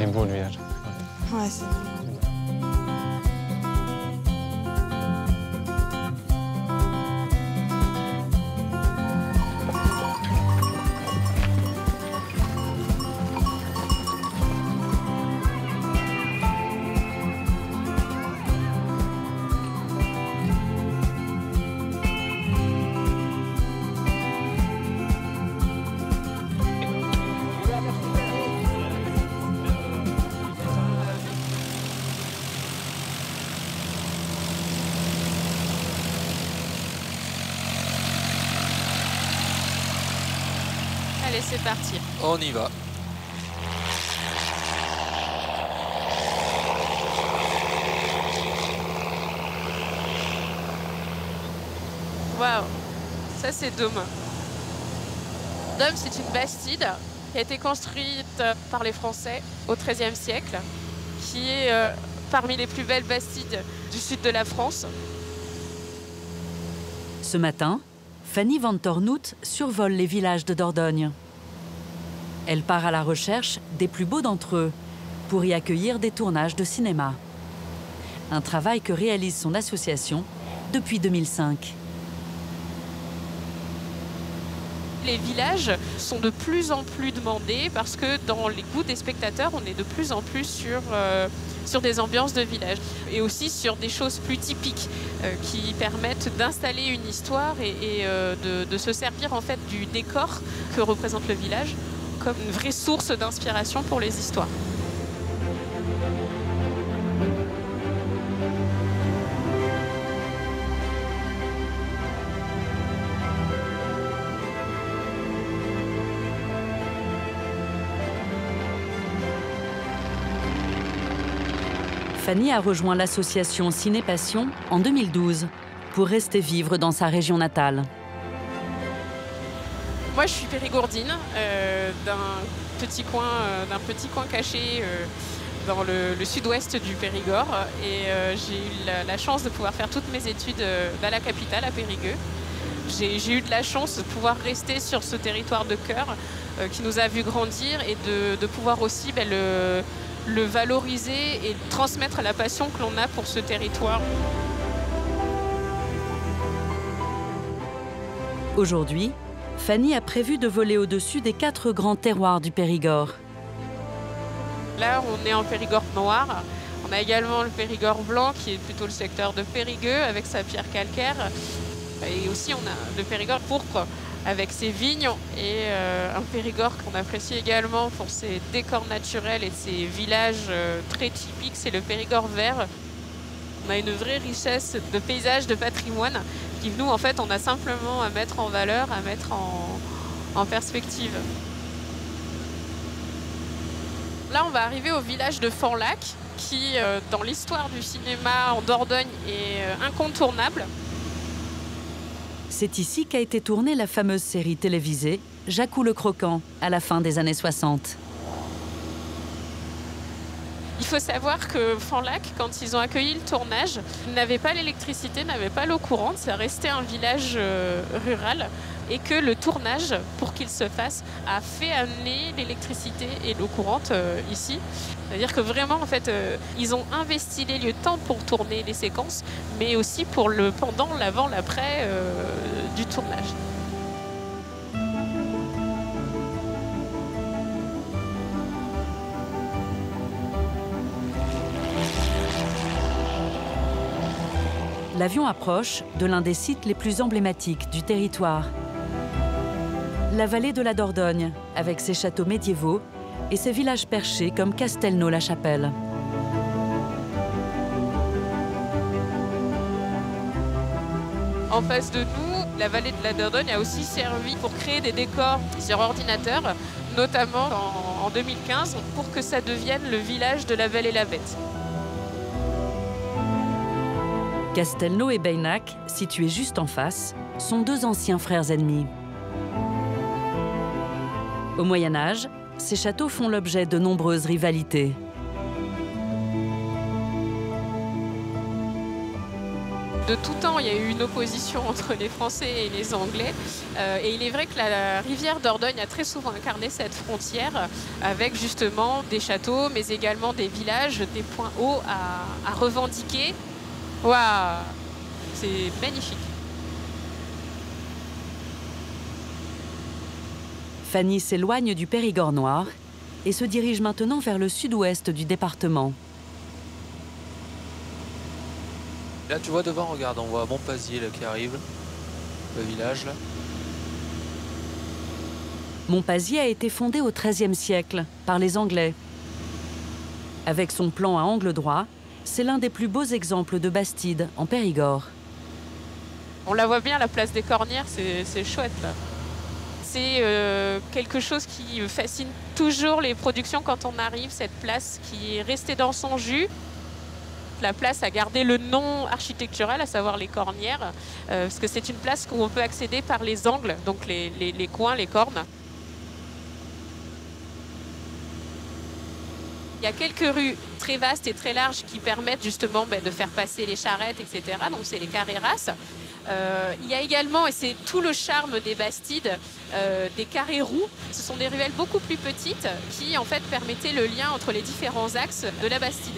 est beau le village. Ouais, c'est... Allez, c'est parti. On y va. Waouh, ça c'est Dôme. Dôme, c'est une bastide qui a été construite par les Français au XIIIe siècle, qui est parmi les plus belles bastides du sud de la France. Ce matin, Fanny Van Tornout survole les villages de Dordogne. Elle part à la recherche des plus beaux d'entre eux pour y accueillir des tournages de cinéma. Un travail que réalise son association depuis 2005. Les villages sont de plus en plus demandés parce que dans les goûts des spectateurs, on est de plus en plus sur des ambiances de village et aussi sur des choses plus typiques qui permettent d'installer une histoire et de se servir en fait du décor que représente le village comme une vraie source d'inspiration pour les histoires. Fanny a rejoint l'association Ciné Passion en 2012 pour rester vivre dans sa région natale. Moi, je suis périgourdine d'un petit coin caché dans le sud-ouest du Périgord. Et j'ai eu la chance de pouvoir faire toutes mes études dans la capitale, à Périgueux. J'ai eu de la chance de pouvoir rester sur ce territoire de cœur qui nous a vu grandir et de pouvoir aussi le valoriser et transmettre la passion que l'on a pour ce territoire. Aujourd'hui, Fanny a prévu de voler au-dessus des 4 grands terroirs du Périgord. Là, on est en Périgord noir. On a également le Périgord blanc, qui est plutôt le secteur de Périgueux, avec sa pierre calcaire. Et aussi, on a le Périgord pourpre, avec ses vignes, et un Périgord qu'on apprécie également pour ses décors naturels et ses villages très typiques, c'est le Périgord vert. On a une vraie richesse de paysages, de patrimoine, qui nous, en fait, on a simplement à mettre en valeur, à mettre en perspective. Là, on va arriver au village de Fanlac, qui, dans l'histoire du cinéma en Dordogne, est incontournable. C'est ici qu'a été tournée la fameuse série télévisée Jacou le Croquant à la fin des années 60. Il faut savoir que Fanlac, quand ils ont accueilli le tournage, n'avait pas l'électricité, n'avait pas l'eau courante, ça restait un village rural et que le tournage, pour qu'il se fasse, a fait amener l'électricité et l'eau courante ici. C'est-à-dire que vraiment, en fait, ils ont investi les lieux tant pour tourner les séquences, mais aussi pour le pendant, l'avant, l'après du tournage. L'avion approche de l'un des sites les plus emblématiques du territoire. La vallée de la Dordogne, avec ses châteaux médiévaux et ses villages perchés comme Castelnau-la-Chapelle. En face de nous, la vallée de la Dordogne a aussi servi pour créer des décors sur ordinateur, notamment en 2015, pour que ça devienne le village de la Vallée-la-Vette. Castelnau et Beynac, situés juste en face, sont deux anciens frères ennemis. Au Moyen Âge, ces châteaux font l'objet de nombreuses rivalités. De tout temps, il y a eu une opposition entre les Français et les Anglais. Et il est vrai que la rivière Dordogne a très souvent incarné cette frontière avec justement des châteaux, mais également des villages, des points hauts à revendiquer. Waouh, c'est magnifique. Fanny s'éloigne du Périgord noir et se dirige maintenant vers le sud-ouest du département. Là, tu vois devant, regarde, on voit Montpazier là, qui arrive, le village là. Montpazier a été fondé au XIIIe siècle par les Anglais. Avec son plan à angle droit, c'est l'un des plus beaux exemples de bastide en Périgord. On la voit bien, la place des Cornières, c'est chouette là. C'est quelque chose qui fascine toujours les productions quand on arrive, cette place qui est restée dans son jus. La place a gardé le nom architectural, à savoir les Cornières, parce que c'est une place où on peut accéder par les angles, donc les coins, les cornes. Il y a quelques rues très vastes et très larges qui permettent justement de faire passer les charrettes, etc. Donc c'est les carreras. Il y a également, et c'est tout le charme des Bastides, des carrés roux. Ce sont des ruelles beaucoup plus petites qui en fait permettaient le lien entre les différents axes de la Bastide.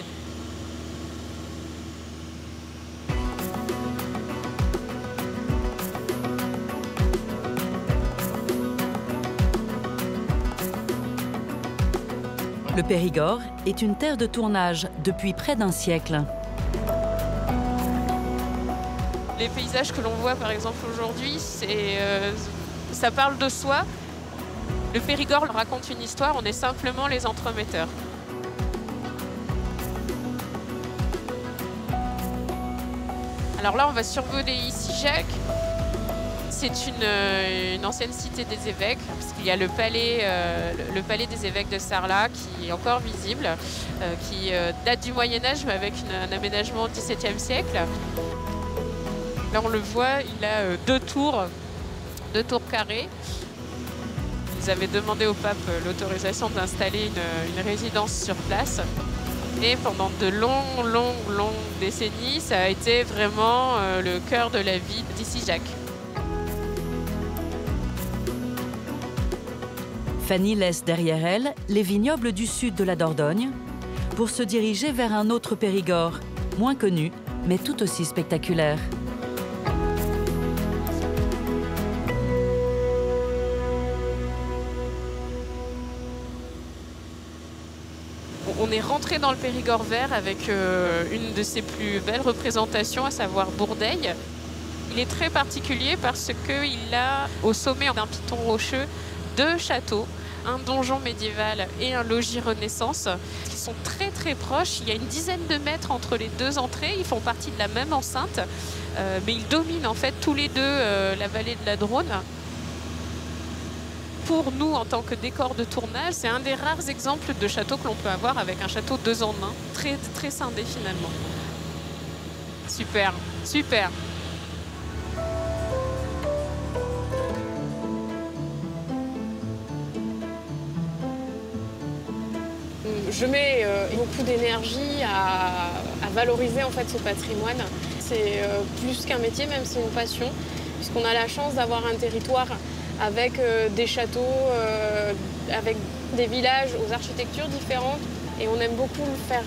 Le Périgord est une terre de tournage depuis près d'un siècle. Les paysages que l'on voit par exemple aujourd'hui, ça parle de soi. Le Périgord raconte une histoire, on est simplement les entremetteurs. Alors là, on va survoler ici Jacques. C'est une ancienne cité des évêques, parce qu'il y a le palais des évêques de Sarlat qui est encore visible, qui date du Moyen-Âge, mais avec un aménagement au XVIIe siècle. Là, on le voit, il a deux tours carrées. Ils avaient demandé au pape l'autorisation d'installer une résidence sur place. Et pendant de longues décennies, ça a été vraiment le cœur de la vie d'ici Jacques. Fanny laisse derrière elle les vignobles du sud de la Dordogne pour se diriger vers un autre Périgord, moins connu, mais tout aussi spectaculaire. On est rentré dans le Périgord vert avec une de ses plus belles représentations, à savoir Bourdeille. Il est très particulier parce qu'il a au sommet d'un piton rocheux deux châteaux, un donjon médiéval et un logis Renaissance, qui sont très proches. Il y a une dizaine de mètres entre les deux entrées. Ils font partie de la même enceinte, mais ils dominent en fait tous les deux la vallée de la Dronne. Pour nous, en tant que décor de tournage, c'est un des rares exemples de château que l'on peut avoir avec un château 2 en 1, très scindé finalement. Super. Je mets beaucoup d'énergie à valoriser en fait ce patrimoine. C'est plus qu'un métier, même c'est une passion, puisqu'on a la chance d'avoir un territoire avec des châteaux, avec des villages aux architectures différentes. Et on aime beaucoup le faire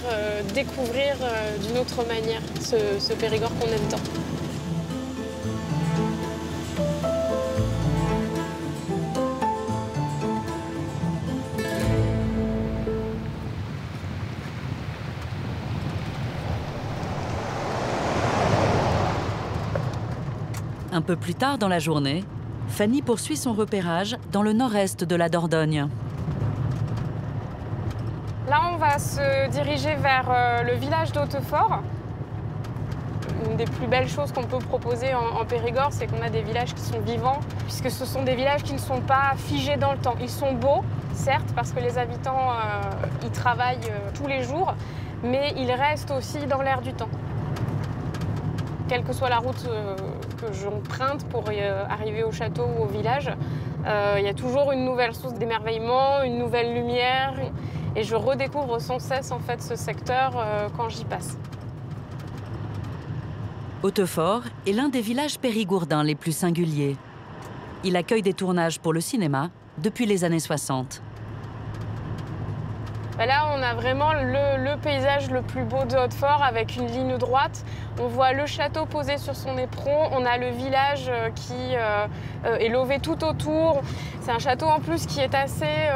découvrir d'une autre manière ce Périgord qu'on aime tant. Un peu plus tard dans la journée, Fanny poursuit son repérage dans le nord-est de la Dordogne. Là, on va se diriger vers le village d'Hautefort. Une des plus belles choses qu'on peut proposer en Périgord, c'est qu'on a des villages qui sont vivants, puisque ce sont des villages qui ne sont pas figés dans le temps. Ils sont beaux, certes, parce que les habitants y travaillent tous les jours, mais ils restent aussi dans l'air du temps. Quelle que soit la route que j'emprunte pour arriver au château ou au village, il y a toujours une nouvelle source d'émerveillement, une nouvelle lumière, et je redécouvre sans cesse en fait ce secteur quand j'y passe. Hautefort est l'un des villages périgourdins les plus singuliers. Il accueille des tournages pour le cinéma depuis les années 60. Là, on a vraiment le paysage le plus beau de Hautefort avec une ligne droite. On voit le château posé sur son éperon. On a le village qui est lové tout autour. C'est un château en plus qui est assez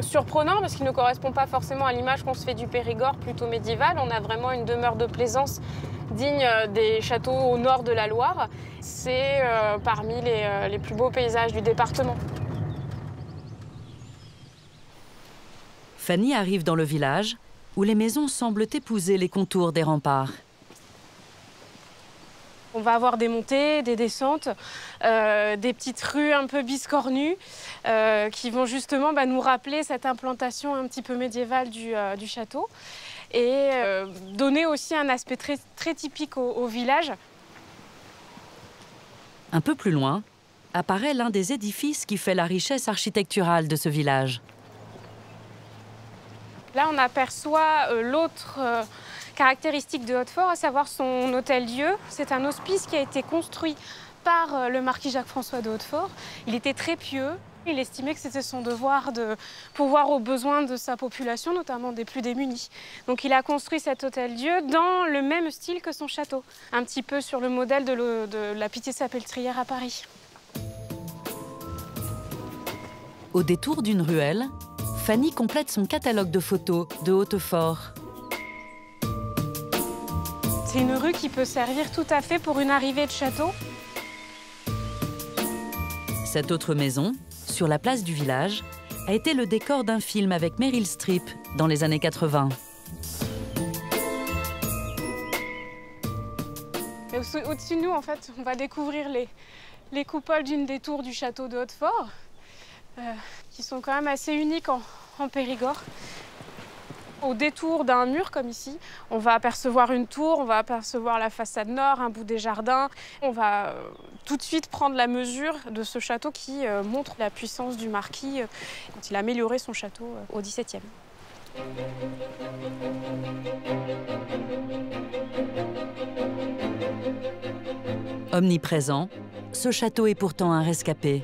surprenant parce qu'il ne correspond pas forcément à l'image qu'on se fait du Périgord plutôt médiéval. On a vraiment une demeure de plaisance digne des châteaux au nord de la Loire. C'est parmi les plus beaux paysages du département. Fanny arrive dans le village où les maisons semblent épouser les contours des remparts. On va avoir des montées, des descentes, des petites rues un peu biscornues qui vont justement nous rappeler cette implantation un petit peu médiévale du château et donner aussi un aspect très typique au village. Un peu plus loin, apparaît l'un des édifices qui fait la richesse architecturale de ce village. Là, on aperçoit l'autre caractéristique de Hautefort, à savoir son hôtel-dieu. C'est un hospice qui a été construit par le marquis Jacques-François de Hautefort. Il était très pieux. Il estimait que c'était son devoir de pourvoir aux besoins de sa population, notamment des plus démunis. Donc il a construit cet hôtel-dieu dans le même style que son château, un petit peu sur le modèle de la Pitié-Salpêtrière à Paris. Au détour d'une ruelle, Fanny complète son catalogue de photos de Hautefort. C'est une rue qui peut servir tout à fait pour une arrivée de château. Cette autre maison, sur la place du village, a été le décor d'un film avec Meryl Streep dans les années 80. Au-dessus de nous, en fait, on va découvrir les coupoles d'une des tours du château de Hautefort, qui sont quand même assez uniques en Périgord. Au détour d'un mur comme ici, on va apercevoir une tour, on va apercevoir la façade nord, un bout des jardins. On va tout de suite prendre la mesure de ce château qui montre la puissance du marquis quand il a amélioré son château au XVIIe. Omniprésent, ce château est pourtant un rescapé.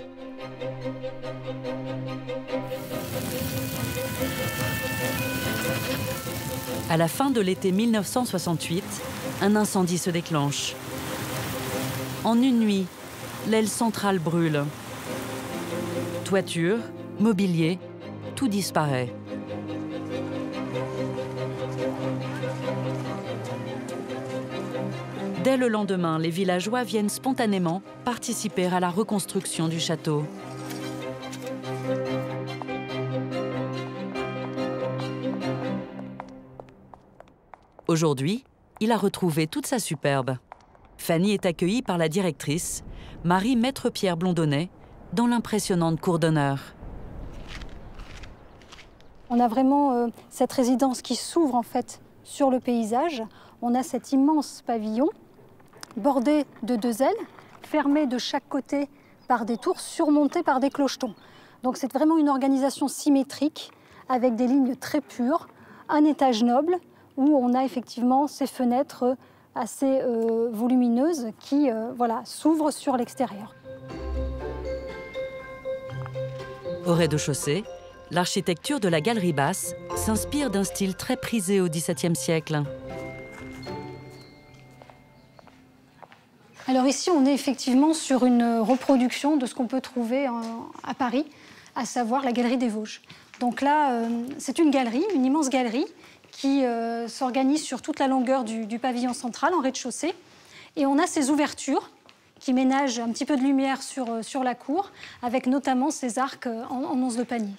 À la fin de l'été 1968, un incendie se déclenche. En une nuit, l'aile centrale brûle. Toiture, mobilier, tout disparaît. Dès le lendemain, les villageois viennent spontanément participer à la reconstruction du château. Aujourd'hui, il a retrouvé toute sa superbe. Fanny est accueillie par la directrice, Marie Maître-Pierre Blondonnet, dans l'impressionnante cour d'honneur. On a vraiment cette résidence qui s'ouvre en fait sur le paysage. On a cet immense pavillon bordé de 2 ailes, fermé de chaque côté par des tours, surmonté par des clochetons. Donc c'est vraiment une organisation symétrique avec des lignes très pures, un étage noble, où on a effectivement ces fenêtres assez volumineuses qui s'ouvrent sur l'extérieur. Au rez-de-chaussée, l'architecture de la galerie basse s'inspire d'un style très prisé au XVIIe siècle. Alors ici, on est effectivement sur une reproduction de ce qu'on peut trouver à Paris, à savoir la galerie des Vosges. Donc là, c'est une galerie, une immense galerie, qui s'organise sur toute la longueur du pavillon central, en rez-de-chaussée. Et on a ces ouvertures qui ménagent un petit peu de lumière sur la cour, avec notamment ces arcs en 11 de panier.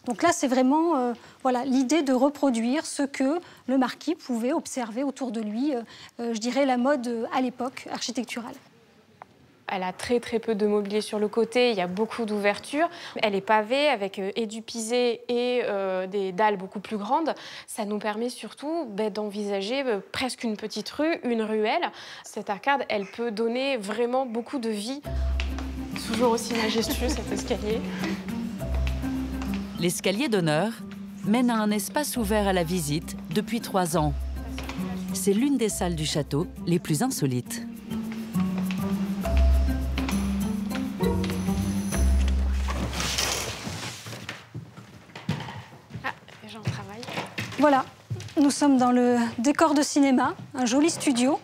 Donc là, c'est vraiment l'idée de reproduire ce que le marquis pouvait observer autour de lui, je dirais la mode à l'époque architecturale. Elle a très peu de mobilier sur le côté, il y a beaucoup d'ouvertures. Elle est pavée avec et du pisé et des dalles beaucoup plus grandes. Ça nous permet surtout d'envisager presque une petite rue, une ruelle. Cette arcade, elle peut donner vraiment beaucoup de vie. Toujours aussi majestueux cet escalier. L'escalier d'honneur mène à un espace ouvert à la visite depuis 3 ans. c'est l'une des salles du château les plus insolites. Ah, les gens travaillent. Voilà, nous sommes dans le décor de cinéma, un joli studio,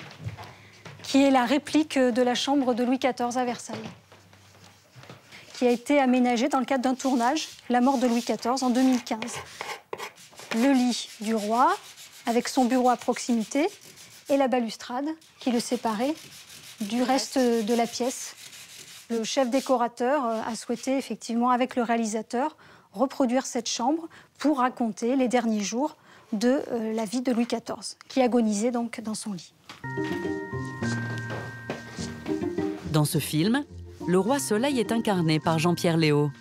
qui est la réplique de la chambre de Louis XIV à Versailles, qui a été aménagée dans le cadre d'un tournage, La mort de Louis XIV, en 2015. Le lit du roi, avec son bureau à proximité, et la balustrade qui le séparait du reste de la pièce. Le chef décorateur a souhaité, effectivement, avec le réalisateur, reproduire cette chambre pour raconter les derniers jours de la vie de Louis XIV, qui agonisait donc dans son lit. Dans ce film, le roi Soleil est incarné par Jean-Pierre Léaud.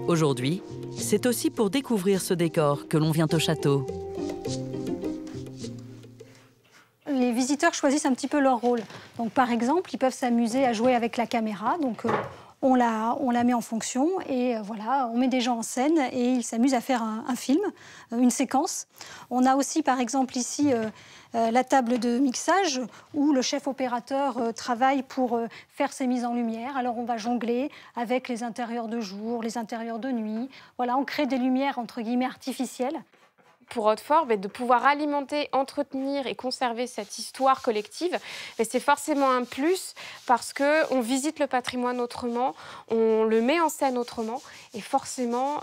Aujourd'hui, c'est aussi pour découvrir ce décor que l'on vient au château. Les visiteurs choisissent un petit peu leur rôle. Donc, par exemple, ils peuvent s'amuser à jouer avec la caméra. Donc, on la met en fonction et voilà, on met des gens en scène et ils s'amusent à faire un film, une séquence. On a aussi, par exemple, ici la table de mixage où le chef opérateur travaille pour faire ses mises en lumière. Alors, on va jongler avec les intérieurs de jour, les intérieurs de nuit. Voilà, on crée des lumières, entre guillemets, artificielles. Pour Hautefort, de pouvoir alimenter, entretenir et conserver cette histoire collective, c'est forcément un plus parce qu'on visite le patrimoine autrement, on le met en scène autrement et forcément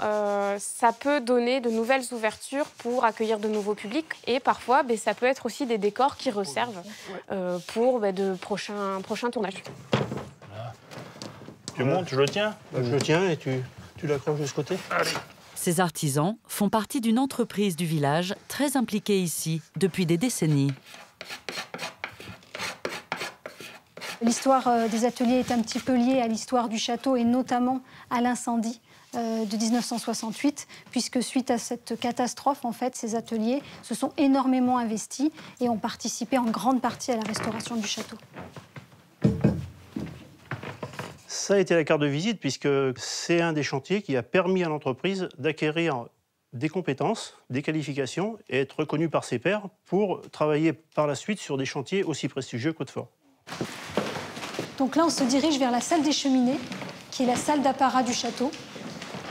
ça peut donner de nouvelles ouvertures pour accueillir de nouveaux publics et parfois ça peut être aussi des décors qui resservent pour de prochains tournages. Voilà. Tu montes, je le tiens. Je le tiens et tu l'accroches de ce côté. Allez. Ces artisans font partie d'une entreprise du village très impliquée ici depuis des décennies. L'histoire des ateliers est un petit peu liée à l'histoire du château et notamment à l'incendie de 1968, puisque suite à cette catastrophe, en fait, ces ateliers se sont énormément investis et ont participé en grande partie à la restauration du château. Ça a été la carte de visite puisque c'est un des chantiers qui a permis à l'entreprise d'acquérir des compétences, des qualifications et être reconnue par ses pairs pour travailler par la suite sur des chantiers aussi prestigieux qu'Hautefort. Donc là, on se dirige vers la salle des cheminées, qui est la salle d'apparat du château,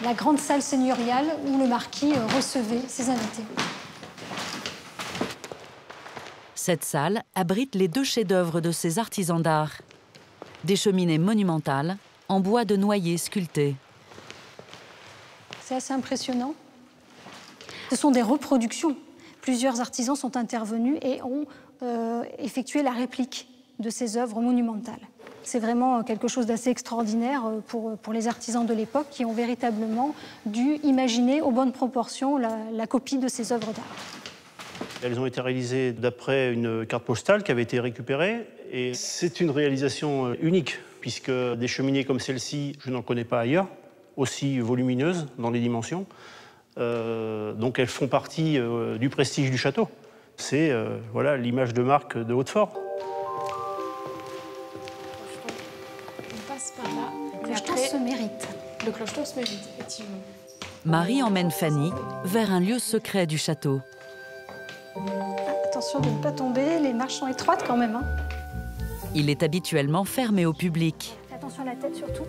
la grande salle seigneuriale où le marquis recevait ses invités. Cette salle abrite les deux chefs-d'œuvre de ces artisans d'art. Des cheminées monumentales en bois de noyer sculpté. C'est assez impressionnant. Ce sont des reproductions. Plusieurs artisans sont intervenus et ont effectué la réplique de ces œuvres monumentales. C'est vraiment quelque chose d'assez extraordinaire pour les artisans de l'époque qui ont véritablement dû imaginer aux bonnes proportions la copie de ces œuvres d'art. Elles ont été réalisées d'après une carte postale qui avait été récupérée. Et c'est une réalisation unique, puisque des cheminées comme celle-ci, je n'en connais pas ailleurs, aussi volumineuses dans les dimensions. Donc elles font partie du prestige du château. C'est voilà, l'image de marque de Hautefort. On passe par là. Le clocheton se mérite. Le clocheton se mérite, effectivement. Marie emmène Fanny vers un lieu secret du château. Attention de ne pas tomber, les marches sont étroites quand même. Il est habituellement fermé au public. Fais attention à la tête surtout.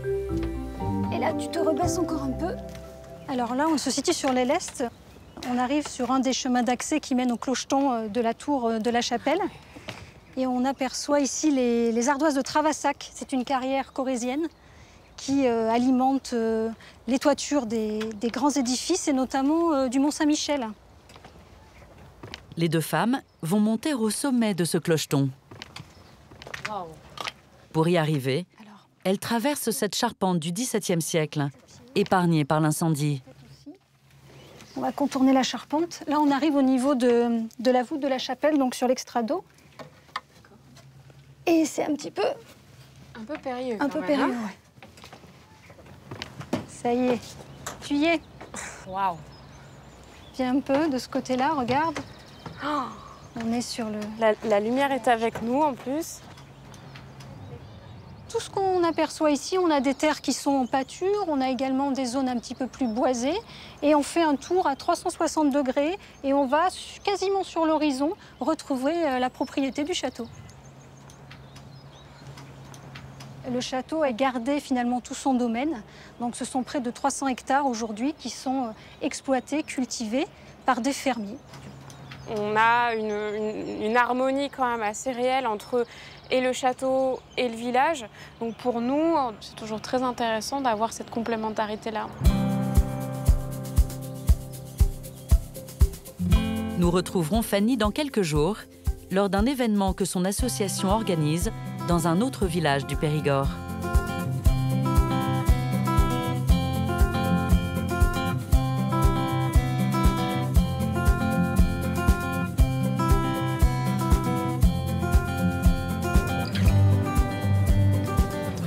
Et là, tu te rebaisses encore un peu. Alors là, on se situe sur l'aile est. On arrive sur un des chemins d'accès qui mène au clocheton de la tour de la chapelle. Et on aperçoit ici les ardoises de Travassac. C'est une carrière corrézienne qui alimente les toitures des grands édifices et notamment du Mont-Saint-Michel. Les deux femmes vont monter au sommet de ce clocheton. Wow. Pour y arriver, elles traversent cette charpente du XVIIe siècle, épargnée par l'incendie. On va contourner la charpente. Là, on arrive au niveau de la voûte de la chapelle, donc sur l'extrado. Et c'est un petit peu... Un peu périlleux. Un peu périlleux, ouais. Ça y est, tu y es. Waouh. Viens un peu de ce côté-là, regarde. Oh, on est sur le... La lumière est avec nous en plus. tout ce qu'on aperçoit ici, on a des terres qui sont en pâture, on a également des zones un petit peu plus boisées. Et on fait un tour à 360 degrés et on va quasiment sur l'horizon retrouver la propriété du château. Le château a gardé finalement tout son domaine. Donc ce sont près de 300 hectares aujourd'hui qui sont exploités, cultivés par des fermiers. On a une harmonie quand même assez réelle entre et le château et le village. Donc pour nous, c'est toujours très intéressant d'avoir cette complémentarité-là. Nous retrouverons Fanny dans quelques jours, lors d'un événement que son association organise dans un autre village du Périgord.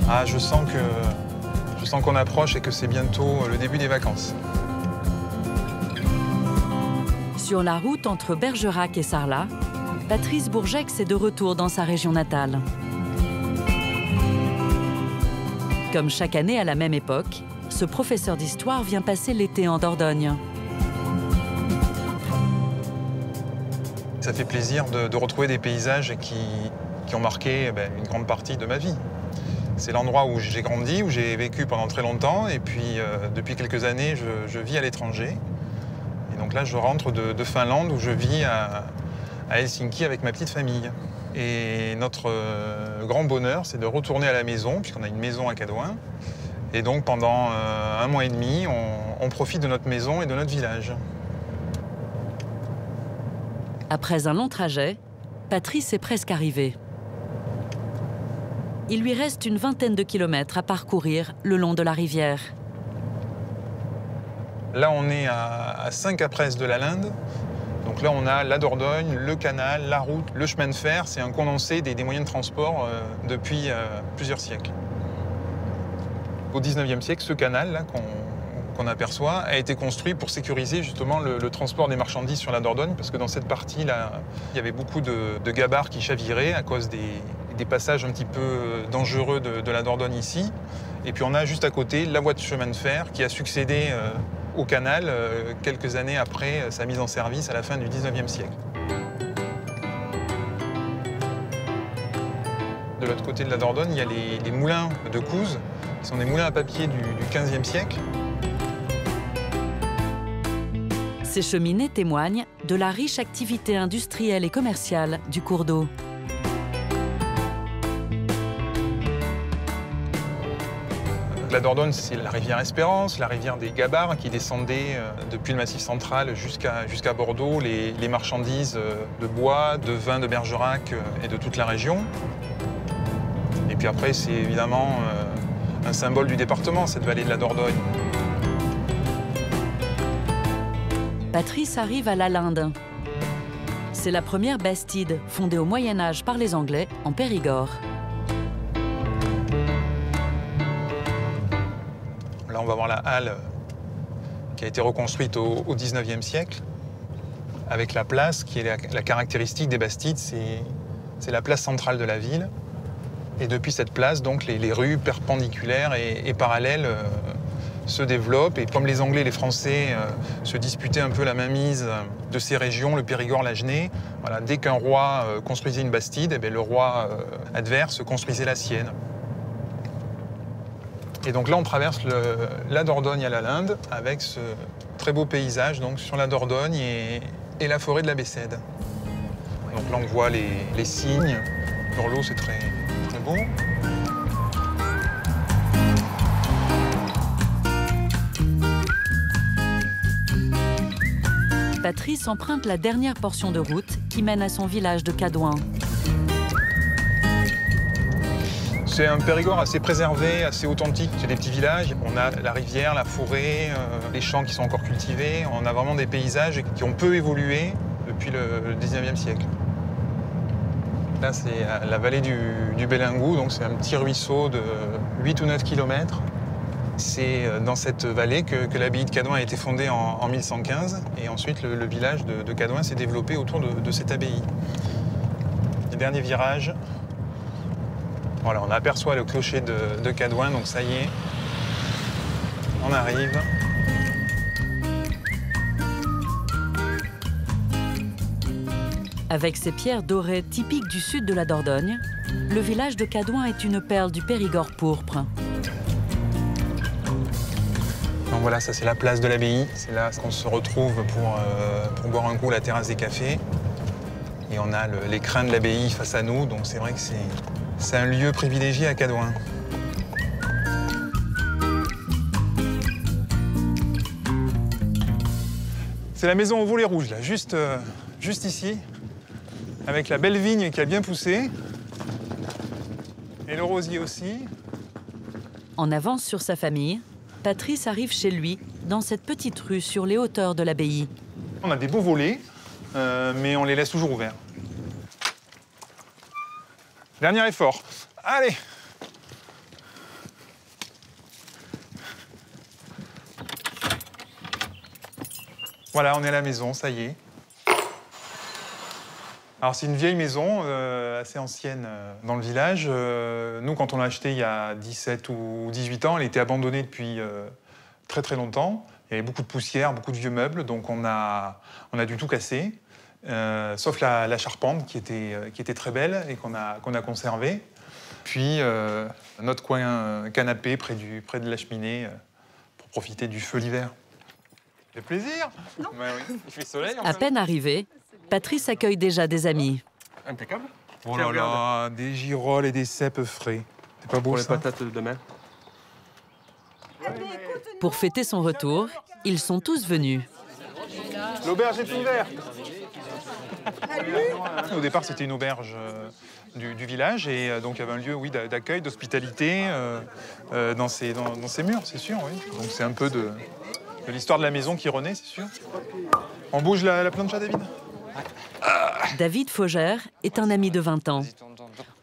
Ah, je sens qu'on approche et que c'est bientôt le début des vacances. Sur la route entre Bergerac et Sarlat, Patrice Bourgex est de retour dans sa région natale. Comme chaque année à la même époque, ce professeur d'histoire vient passer l'été en Dordogne. Ça fait plaisir de retrouver des paysages qui ont marqué une grande partie de ma vie. C'est l'endroit où j'ai grandi, où j'ai vécu pendant très longtemps, et puis depuis quelques années, je vis à l'étranger. Et donc là, je rentre de Finlande, où je vis à Helsinki avec ma petite famille. Et notre grand bonheur, c'est de retourner à la maison, puisqu'on a une maison à Cadouin. Et donc pendant 1 mois et demi, on profite de notre maison et de notre village. Après un long trajet, Patrice est presque arrivé. Il lui reste une vingtaine de kilomètres à parcourir le long de la rivière. Là, on est à 5 après de la Linde. Donc là, on a la Dordogne, le canal, la route, le chemin de fer. C'est un condensé des moyens de transport depuis plusieurs siècles. Au 19e siècle, ce canal qu'on aperçoit a été construit pour sécuriser justement le transport des marchandises sur la Dordogne, parce que dans cette partie-là, il y avait beaucoup de gabarres qui chaviraient à cause des passages un petit peu dangereux de la Dordogne ici. Et puis on a juste à côté la voie de chemin de fer qui a succédé au canal quelques années après sa mise en service à la fin du 19e siècle. De l'autre côté de la Dordogne, il y a les moulins de Couze, qui sont des moulins à papier du 15e siècle. Ces cheminées témoignent de la riche activité industrielle et commerciale du cours d'eau. La Dordogne, c'est la rivière Espérance, la rivière des Gabarres qui descendait depuis le Massif central jusqu'à Bordeaux, les marchandises de bois, de vin de Bergerac et de toute la région. Et puis après, c'est évidemment un symbole du département, cette vallée de la Dordogne. Patrice arrive à la Linde. C'est la première bastide fondée au Moyen-Âge par les Anglais en Périgord. Là, on va voir la halle qui a été reconstruite au 19e siècle, avec la place qui est la caractéristique des bastides, c'est la place centrale de la ville. Et depuis cette place, donc, les rues perpendiculaires et parallèles se développent. Et comme les Anglais et les Français se disputaient un peu la mainmise de ces régions, le Périgord, l'Agenais, voilà, dès qu'un roi construisait une bastide, eh bien, le roi adverse construisait la sienne. Et donc là, on traverse la Dordogne à la Linde avec ce très beau paysage donc, sur la Dordogne et la forêt de la Bessède. Donc là, on voit les cygnes. Sur l'eau, c'est très, très beau. Patrice emprunte la dernière portion de route qui mène à son village de Cadouin. C'est un Périgord assez préservé, assez authentique. C'est des petits villages. On a la rivière, la forêt, les champs qui sont encore cultivés. On a vraiment des paysages qui ont peu évolué depuis le 19e siècle. Là, c'est la vallée du Bélingou, donc c'est un petit ruisseau de 8 ou 9 km. C'est dans cette vallée que l'abbaye de Cadouin a été fondée en 1115. Et ensuite, le village de Cadouin s'est développé autour de cette abbaye. Les derniers virages. Voilà, on aperçoit le clocher de Cadouin, donc ça y est, on arrive. Avec ses pierres dorées typiques du sud de la Dordogne, le village de Cadouin est une perle du Périgord pourpre. Donc voilà, ça c'est la place de l'abbaye. C'est là qu'on se retrouve pour boire un coup à la terrasse des cafés. Et on a les crins de l'abbaye face à nous, donc c'est vrai que c'est un lieu privilégié à Cadouin. C'est la maison au volet rouge, là, juste ici, avec la belle vigne qui a bien poussé. Et le rosier aussi. En avance sur sa famille, Patrice arrive chez lui, dans cette petite rue sur les hauteurs de l'abbaye. On a des beaux volets, mais on les laisse toujours ouverts. Dernier effort. Allez! Voilà, on est à la maison, ça y est. Alors c'est une vieille maison, assez ancienne dans le village. Nous, quand on l'a achetée il y a 17 ou 18 ans, elle était abandonnée depuis très très longtemps. Il y avait beaucoup de poussière, beaucoup de vieux meubles, donc on a dû tout casser. Sauf la charpente qui était très belle et qu'on a conservée. Puis notre coin canapé près de la cheminée pour profiter du feu l'hiver. Ça fait plaisir. Non. Ben oui. Il fait soleil. À peine arrivé, Patrice accueille déjà des amis. Impeccable. Oh là là, des girolles et des cèpes frais. C'est pas beau pour ça? les patates demain. Pour fêter son retour, ils sont tous venus. L'auberge est ouverte. Au départ, c'était une auberge du village et donc il y avait un lieu, oui, d'accueil, d'hospitalité dans ces murs, c'est sûr, oui. Donc c'est un peu de l'histoire de la maison qui renaît, c'est sûr. On bouge la plancha, David? David Faugère est un ami de 20 ans.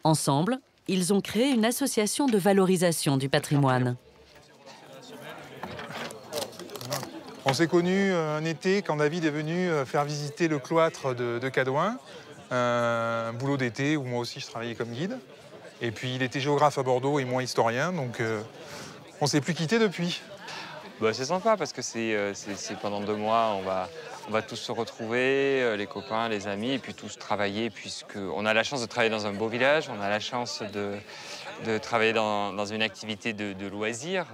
Ensemble, ils ont créé une association de valorisation du patrimoine. On s'est connus un été quand David est venu faire visiter le cloître de Cadouin, un boulot d'été où moi aussi je travaillais comme guide. Et puis il était géographe à Bordeaux et moi historien, donc on ne s'est plus quittés depuis. Bah, c'est sympa parce que c'est pendant 2 mois, on va tous se retrouver, les copains, les amis, et puis tous travailler, puisqu'on a la chance de travailler dans un beau village, on a la chance de travailler dans une activité de loisirs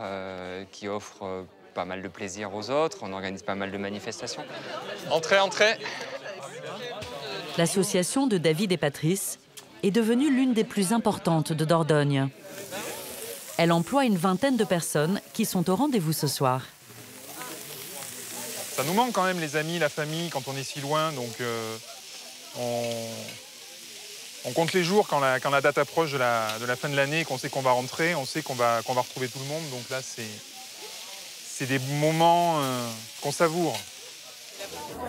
qui offre pas mal de plaisir aux autres, on organise pas mal de manifestations. Entrez, entrez! L'association de David et Patrice est devenue l'une des plus importantes de Dordogne. Elle emploie une vingtaine de personnes qui sont au rendez-vous ce soir. Ça nous manque quand même les amis, la famille, quand on est si loin, donc on compte les jours quand la date approche de la fin de l'année, qu'on sait qu'on va rentrer, on sait qu'on va retrouver tout le monde, donc là c'est des moments qu'on savoure.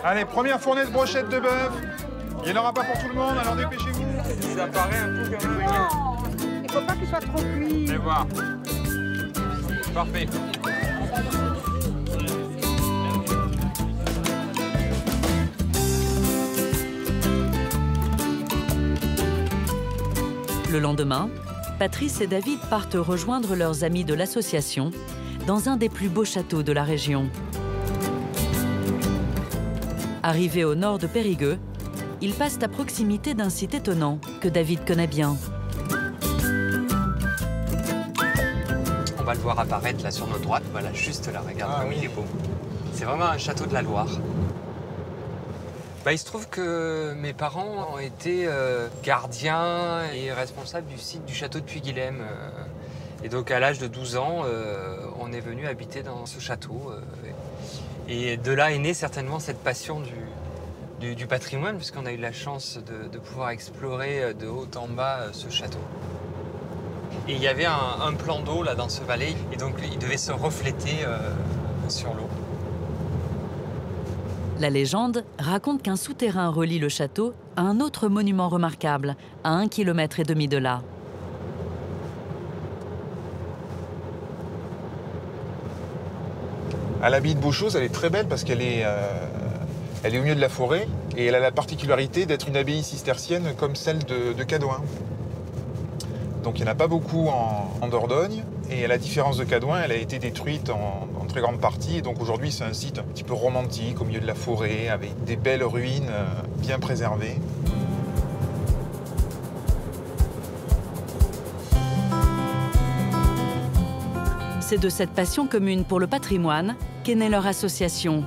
Allez, première fournée de brochettes de bœuf. Il n'y en aura pas pour tout le monde, alors dépêchez-vous. Ça paraît un peu comme il ne faut pas qu'il soit trop cuit. Allez voir. Parfait. Le lendemain, Patrice et David partent rejoindre leurs amis de l'association dans un des plus beaux châteaux de la région. Arrivés au nord de Périgueux, ils passent à proximité d'un site étonnant que David connaît bien. On va le voir apparaître là sur notre droite, voilà, juste là, regarde comme il est beau. C'est vraiment un château de la Loire. Il se trouve que mes parents ont été gardiens et responsables du site du château de Puy-Guilhem. Et donc à l'âge de 12 ans, on est venu habiter dans ce château. Et de là est née certainement cette passion du patrimoine, puisqu'on a eu la chance de pouvoir explorer de haut en bas ce château. Et il y avait un plan d'eau là dans ce valet, et donc il devait se refléter sur l'eau. La légende raconte qu'un souterrain relie le château à un autre monument remarquable, à 1,5 km de là. À l'abbaye de Beauchose, elle est très belle parce qu'elle est au milieu de la forêt et elle a la particularité d'être une abbaye cistercienne comme celle de Cadouin. Donc il n'y en a pas beaucoup en Dordogne. Et à la différence de Cadouin, elle a été détruite en très grande partie. Et donc aujourd'hui, c'est un site un petit peu romantique, au milieu de la forêt, avec des belles ruines bien préservées. C'est de cette passion commune pour le patrimoine qu'est née leur association.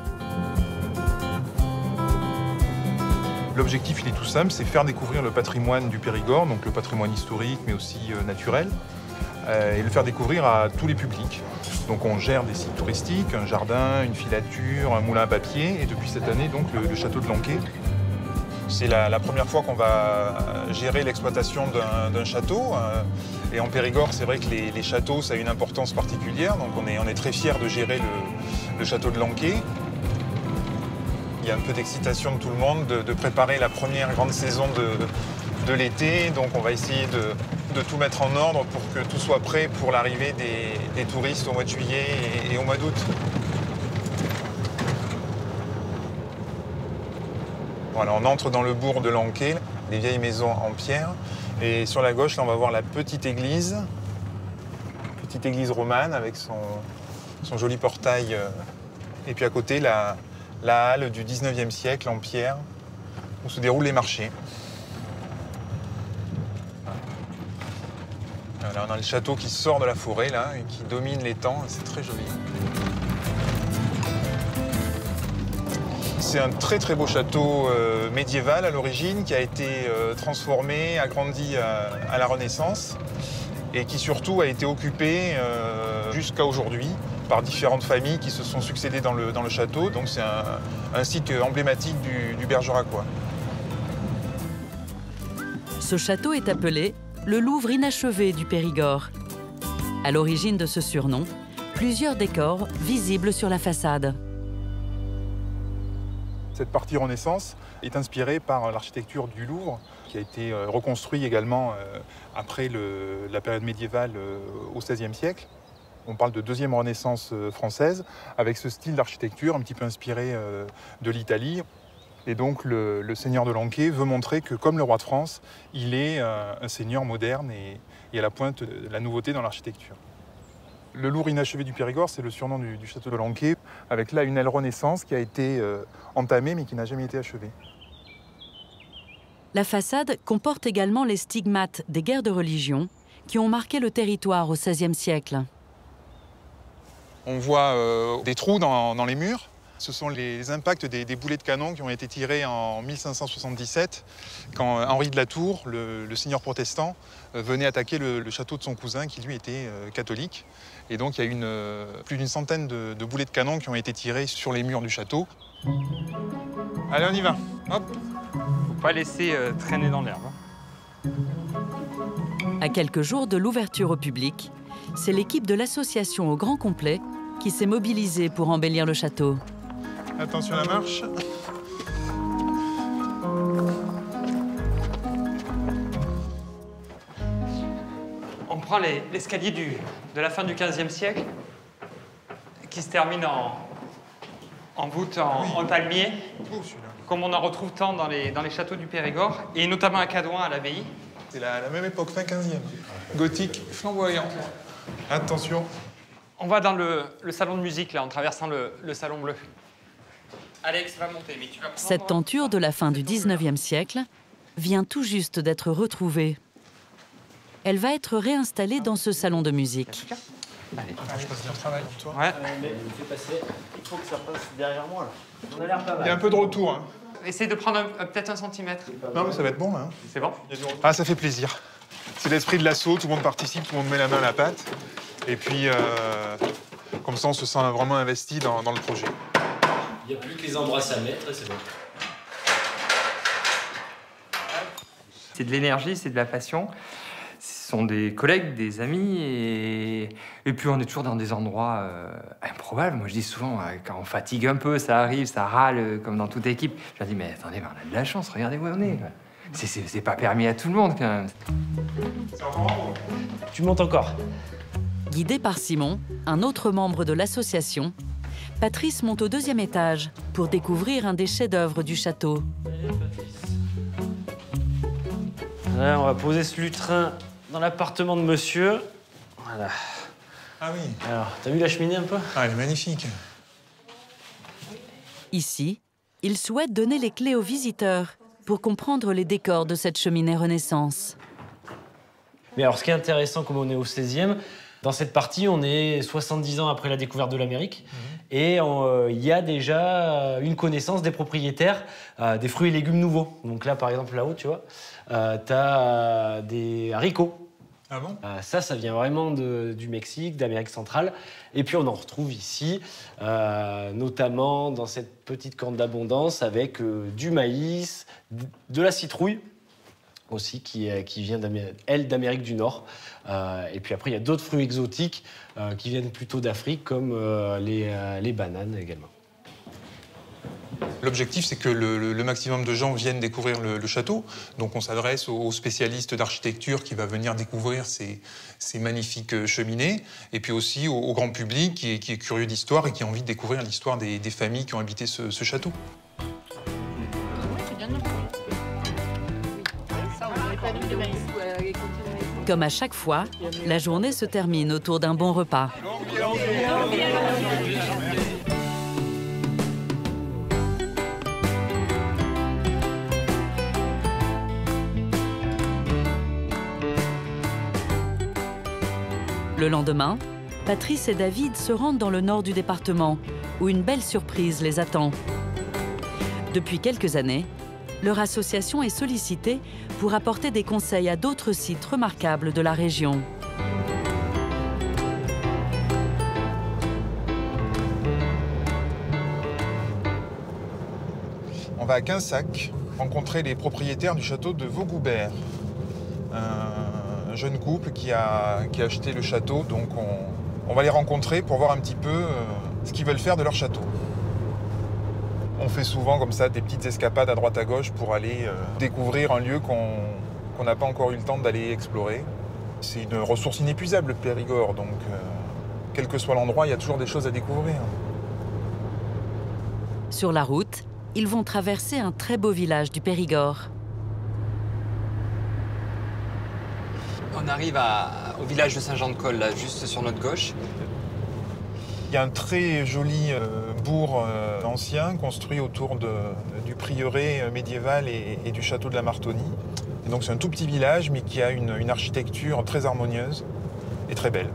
L'objectif, il est tout simple, c'est faire découvrir le patrimoine du Périgord, donc le patrimoine historique, mais aussi naturel, et le faire découvrir à tous les publics. Donc on gère des sites touristiques, un jardin, une filature, un moulin à papier, et depuis cette année, donc, le château de Lanquet. C'est la première fois qu'on va gérer l'exploitation d'un château. Et en Périgord, c'est vrai que les châteaux, ça a une importance particulière, donc on est très fiers de gérer le château de Lanquet. Il y a un peu d'excitation de tout le monde de préparer la première grande saison de l'été. Donc on va essayer de tout mettre en ordre pour que tout soit prêt pour l'arrivée des touristes au mois de juillet et au mois d'août. Voilà, on entre dans le bourg de Lanquet, des vieilles maisons en pierre. Et sur la gauche, là, on va voir la petite église romane avec son joli portail. Et puis à côté, la halle du 19e siècle en pierre, où se déroulent les marchés. Là, on a le château qui sort de la forêt, là, et qui domine l'étang. C'est très joli. C'est un très très beau château médiéval à l'origine, qui a été transformé, agrandi à la Renaissance, et qui surtout a été occupé jusqu'à aujourd'hui par différentes familles qui se sont succédées dans le château. Donc c'est un site emblématique du Bergeracois. Ce château est appelé le Louvre inachevé du Périgord. À l'origine de ce surnom, plusieurs décors visibles sur la façade. Cette partie Renaissance est inspirée par l'architecture du Louvre, qui a été reconstruit également après la période médiévale au XVIe siècle. On parle de deuxième Renaissance française, avec ce style d'architecture un petit peu inspiré de l'Italie. Et donc le seigneur de Lanquet veut montrer que, comme le roi de France, il est un seigneur moderne et à la pointe de la nouveauté dans l'architecture. Le Louvre inachevé du Périgord, c'est le surnom du château de Lanquet, avec là une aile Renaissance qui a été entamée mais qui n'a jamais été achevée. La façade comporte également les stigmates des guerres de religion qui ont marqué le territoire au XVIe siècle. On voit des trous dans les murs. Ce sont les impacts des boulets de canon qui ont été tirés en 1577, quand Henri de la Tour, le seigneur protestant, venait attaquer le château de son cousin, qui lui était catholique. Et donc il y a plus d'une centaine de boulets de canon qui ont été tirés sur les murs du château. Allez, on y va. Hop. Faut pas laisser traîner dans l'herbe. À quelques jours de l'ouverture au public, c'est l'équipe de l'association au grand complet qui s'est mobilisée pour embellir le château. Attention à la marche. On prend l'escalier de la fin du XVe siècle, qui se termine en voûte en palmier, comme on en retrouve tant dans les châteaux du Périgord, et notamment à Cadouin, à l'abbaye. C'est la même époque, fin 15e. Gothique, flamboyant. Attention. On va dans le salon de musique, là, en traversant le salon bleu. Alex va monter, mais tu vas prendre... Cette tenture de la fin du XIXe siècle vient tout juste d'être retrouvée. Elle va être réinstallée dans ce salon de musique. Allez, je passe bien le travail pour toi. Ouais. Il faut que ça passe derrière moi, là. On a l'air pas mal. Il y a un peu de retour. Hein. Essaye de prendre peut-être 1 centimètre. Non, mais ça va être bon, là. Hein. C'est bon? Ah, ça fait plaisir. C'est l'esprit de l'assaut, tout le monde participe, tout le monde met la main à la pâte. Et puis, comme ça, on se sent vraiment investi dans le projet. Il n'y a plus que les embrasses à mettre, c'est bon. C'est de l'énergie, c'est de la passion. Ce sont des collègues, des amis, et puis on est toujours dans des endroits improbables. Moi, je dis souvent, quand on fatigue un peu, ça arrive, ça râle, comme dans toute équipe. Je leur dis, mais attendez, on a de la chance, regardez où on est. C'est pas permis à tout le monde, quand même. Tu montes encore. Guidé par Simon, un autre membre de l'association, Patrice monte au 2e étage pour découvrir un des chefs-d'œuvre du château. Là, on va poser ce lutrin dans l'appartement de monsieur. Voilà. Ah oui. Alors, t'as vu la cheminée un peu? Ah, elle est magnifique. Ici, il souhaite donner les clés aux visiteurs pour comprendre les décors de cette cheminée Renaissance. Mais alors, ce qui est intéressant, comme on est au 16e, dans cette partie, on est 70 ans après la découverte de l'Amérique. Et il y a déjà une connaissance des propriétaires des fruits et légumes nouveaux. Donc là, par exemple, là-haut, tu vois, t'as des haricots. Ah bon? Ça vient vraiment du Mexique, d'Amérique centrale. Et puis on en retrouve ici, notamment dans cette petite corne d'abondance avec du maïs, de la citrouille aussi, qui vient d'Amérique du Nord. Et puis après, il y a d'autres fruits exotiques qui viennent plutôt d'Afrique, comme les bananes également. L'objectif, c'est que le maximum de gens viennent découvrir le château. Donc on s'adresse aux spécialistes d'architecture qui va venir découvrir ces magnifiques cheminées. Et puis aussi au grand public qui est curieux d'histoire et qui a envie de découvrir l'histoire des familles qui ont habité ce château. Comme à chaque fois, la journée se termine autour d'un bon repas. Le lendemain, Patrice et David se rendent dans le nord du département, où une belle surprise les attend. Depuis quelques années, leur association est sollicitée pour apporter des conseils à d'autres sites remarquables de la région. On va à Quinsac rencontrer les propriétaires du château de Vaugoubert. Un jeune couple qui a acheté le château, donc on va les rencontrer pour voir un petit peu ce qu'ils veulent faire de leur château. On fait souvent comme ça des petites escapades à droite à gauche pour aller découvrir un lieu qu'on n'a pas encore eu le temps d'aller explorer. C'est une ressource inépuisable, le Périgord, donc quel que soit l'endroit, il y a toujours des choses à découvrir. Sur la route, ils vont traverser un très beau village du Périgord. On arrive au village de Saint-Jean-de-Colle, là, juste sur notre gauche. Il y a un très joli bourg ancien construit autour du prieuré médiéval et du château de la Martonie. Et donc c'est un tout petit village, mais qui a une architecture très harmonieuse et très belle.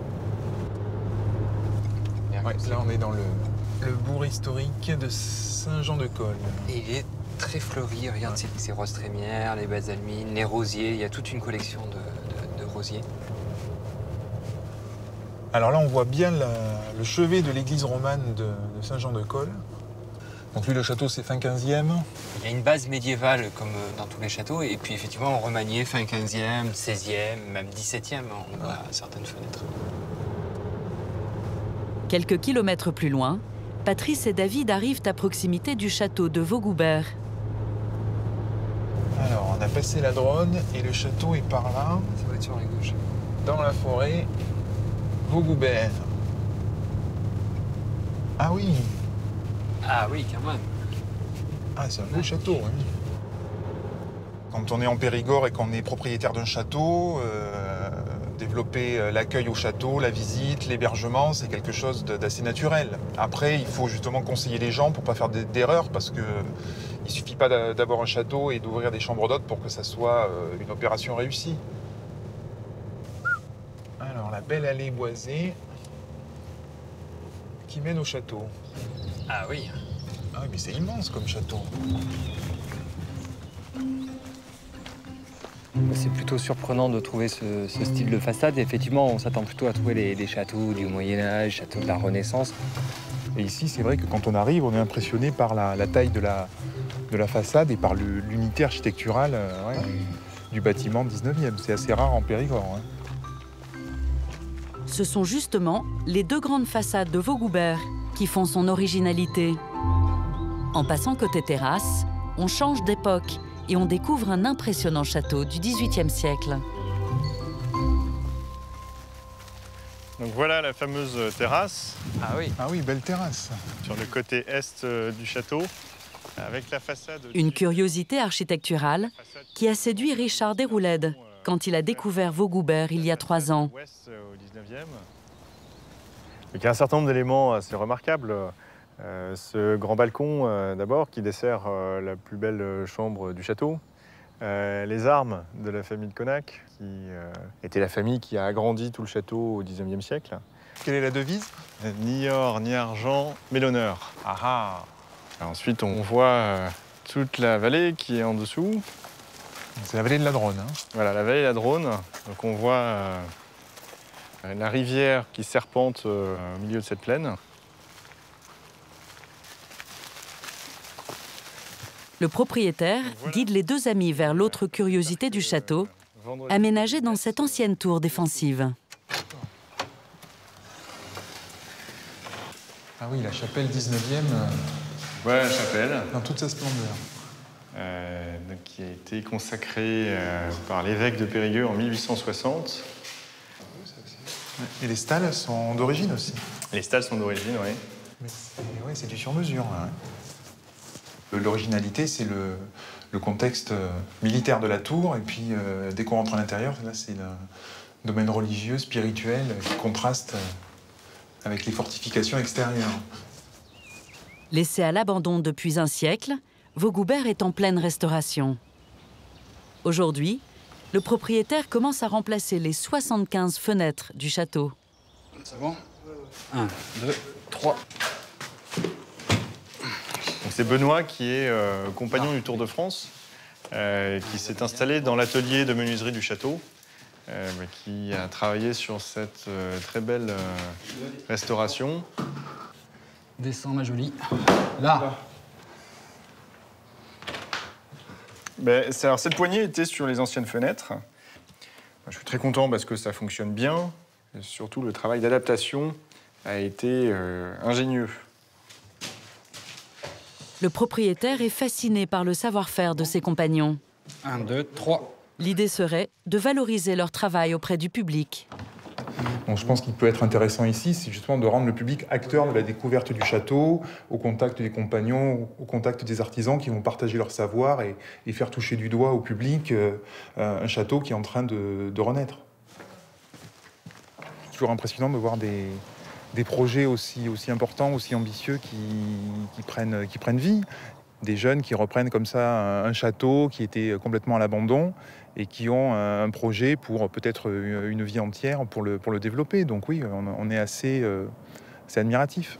Ouais, là, on est dans le bourg historique de Saint-Jean-de-Colle. Et il est très fleuri, regarde ces roses trémières, les basalmines, les rosiers, il y a toute une collection de rosiers. Alors là, on voit bien le chevet de l'église romane de Saint-Jean-de-Colle. Donc lui, le château, c'est fin 15e. Il y a une base médiévale, comme dans tous les châteaux, et puis effectivement, on remaniait fin 15e, 16e, même 17e, on voit certaines fenêtres. Quelques kilomètres plus loin, Patrice et David arrivent à proximité du château de Vaugoubert. Alors, on a passé la Dronne et le château est par là. Ça va être sur la gauche. Dans la forêt, Vaugoubert. Ah oui. Ah oui, quand même. Ah, c'est un beau château. Hein. Quand on est en Périgord et qu'on est propriétaire d'un château, développer l'accueil au château, la visite, l'hébergement, c'est quelque chose d'assez naturel. Après, il faut justement conseiller les gens pour ne pas faire d'erreurs, parce qu'il ne suffit pas d'avoir un château et d'ouvrir des chambres d'hôtes pour que ça soit une opération réussie. Alors, la belle allée boisée qui mène au château. Ah oui. Ah, mais c'est immense comme château. C'est plutôt surprenant de trouver ce style de façade. Et effectivement, on s'attend plutôt à trouver les châteaux du Moyen-Âge, châteaux de la Renaissance. Et ici, c'est vrai que quand on arrive, on est impressionné par la taille de la façade et par l'unité architecturale du bâtiment 19e. C'est assez rare en Périgord. Hein. Ce sont justement les deux grandes façades de Vaugoubert qui font son originalité. En passant côté terrasse, on change d'époque et on découvre un impressionnant château du XVIIIe siècle. Donc voilà la fameuse terrasse. Ah oui. Ah oui, belle terrasse. Sur le côté est du château, avec la façade... Une curiosité architecturale qui a séduit Richard Desroulèdes, quand il a découvert Vaugoubert il y a 3 ans. Ouest, au 19e. Il y a un certain nombre d'éléments assez remarquables. Ce grand balcon, d'abord, qui dessert la plus belle chambre du château. Les armes de la famille de Connac, qui était la famille qui a agrandi tout le château au XIXe siècle. Quelle est la devise? Ni or, ni argent, mais l'honneur. Ah ah. Ensuite, on voit toute la vallée qui est en dessous. C'est la vallée de la Dronne. Hein. Voilà, la vallée de la Dronne. Donc on voit la rivière qui serpente au milieu de cette plaine. Le propriétaire guide les 2 amis vers l'autre curiosité du château, aménagée dans cette ancienne tour défensive. Ah oui, la chapelle 19e. Voilà la chapelle. Dans toute sa splendeur. Qui a été consacrée par l'évêque de Périgueux en 1860. Et les stalles sont d'origine aussi. Les stalles sont d'origine, oui. Mais c'est du sur-mesure. Hein. L'originalité, c'est le contexte militaire de la tour. Et puis, dès qu'on rentre à l'intérieur, là, c'est le domaine religieux, spirituel, qui contraste avec les fortifications extérieures. Laissé à l'abandon depuis un siècle, Vaugoubert est en pleine restauration. Aujourd'hui, le propriétaire commence à remplacer les 75 fenêtres du château. C'est bon? 1, 2, 3. C'est Benoît qui est compagnon du Tour de France, qui s'est installé dans l'atelier de menuiserie du château, qui a travaillé sur cette très belle restauration. Descends, ma jolie. Là. Alors, cette poignée était sur les anciennes fenêtres. Je suis très content parce que ça fonctionne bien. Et surtout, le travail d'adaptation a été ingénieux. Le propriétaire est fasciné par le savoir-faire de ses compagnons. 1, 2, 3. L'idée serait de valoriser leur travail auprès du public. Donc je pense qu'il peut être intéressant ici, c'est justement de rendre le public acteur de la découverte du château, au contact des compagnons, au contact des artisans qui vont partager leur savoir et faire toucher du doigt au public un château qui est en train de renaître. C'est toujours impressionnant de voir des projets aussi importants, aussi ambitieux qui prennent vie. Des jeunes qui reprennent comme ça un château qui était complètement à l'abandon et qui ont un projet pour peut-être une vie entière pour le développer. Donc oui, on est assez admiratif.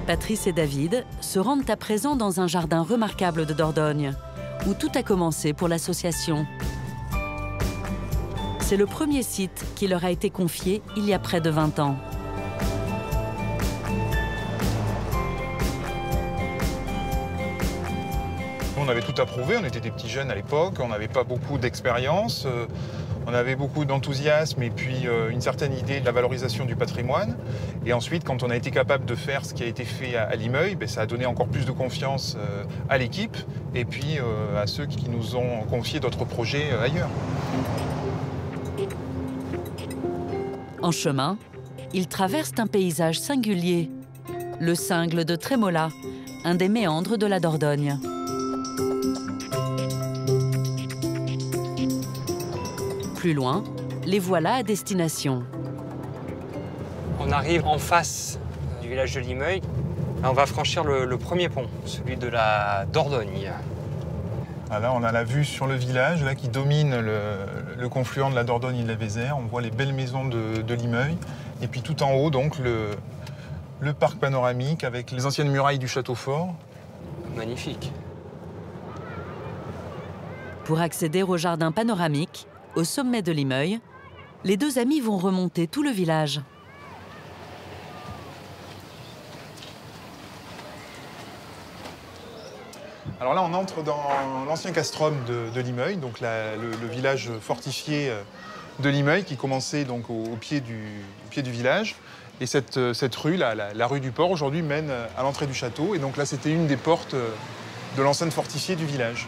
Patrice et David se rendent à présent dans un jardin remarquable de Dordogne, où tout a commencé pour l'association. C'est le premier site qui leur a été confié il y a près de 20 ans. On avait tout approuvé, on était des petits jeunes à l'époque, on n'avait pas beaucoup d'expérience, on avait beaucoup d'enthousiasme et puis une certaine idée de la valorisation du patrimoine. Et ensuite, quand on a été capable de faire ce qui a été fait à Limeuil, ça a donné encore plus de confiance à l'équipe et puis à ceux qui nous ont confié d'autres projets ailleurs. En chemin, ils traversent un paysage singulier, le cingle de Trémola, un des méandres de la Dordogne. Plus loin, les voilà à destination. On arrive en face du village de Limeuil. Là, on va franchir le premier pont, celui de la Dordogne. Là, on a la vue sur le village là, qui domine le confluent de la Dordogne et de la Vézère. On voit les belles maisons de Limeuil. Et puis tout en haut, donc, le parc panoramique avec les anciennes murailles du château fort. Magnifique. Pour accéder au jardin panoramique, au sommet de Limeuil, les 2 amis vont remonter tout le village. Alors là, on entre dans l'ancien castrum de Limeuil, donc le village fortifié de Limeuil qui commençait donc au pied du village. Et cette rue, la rue du Port, aujourd'hui mène à l'entrée du château. Et donc là, c'était une des portes de l'enceinte fortifiée du village.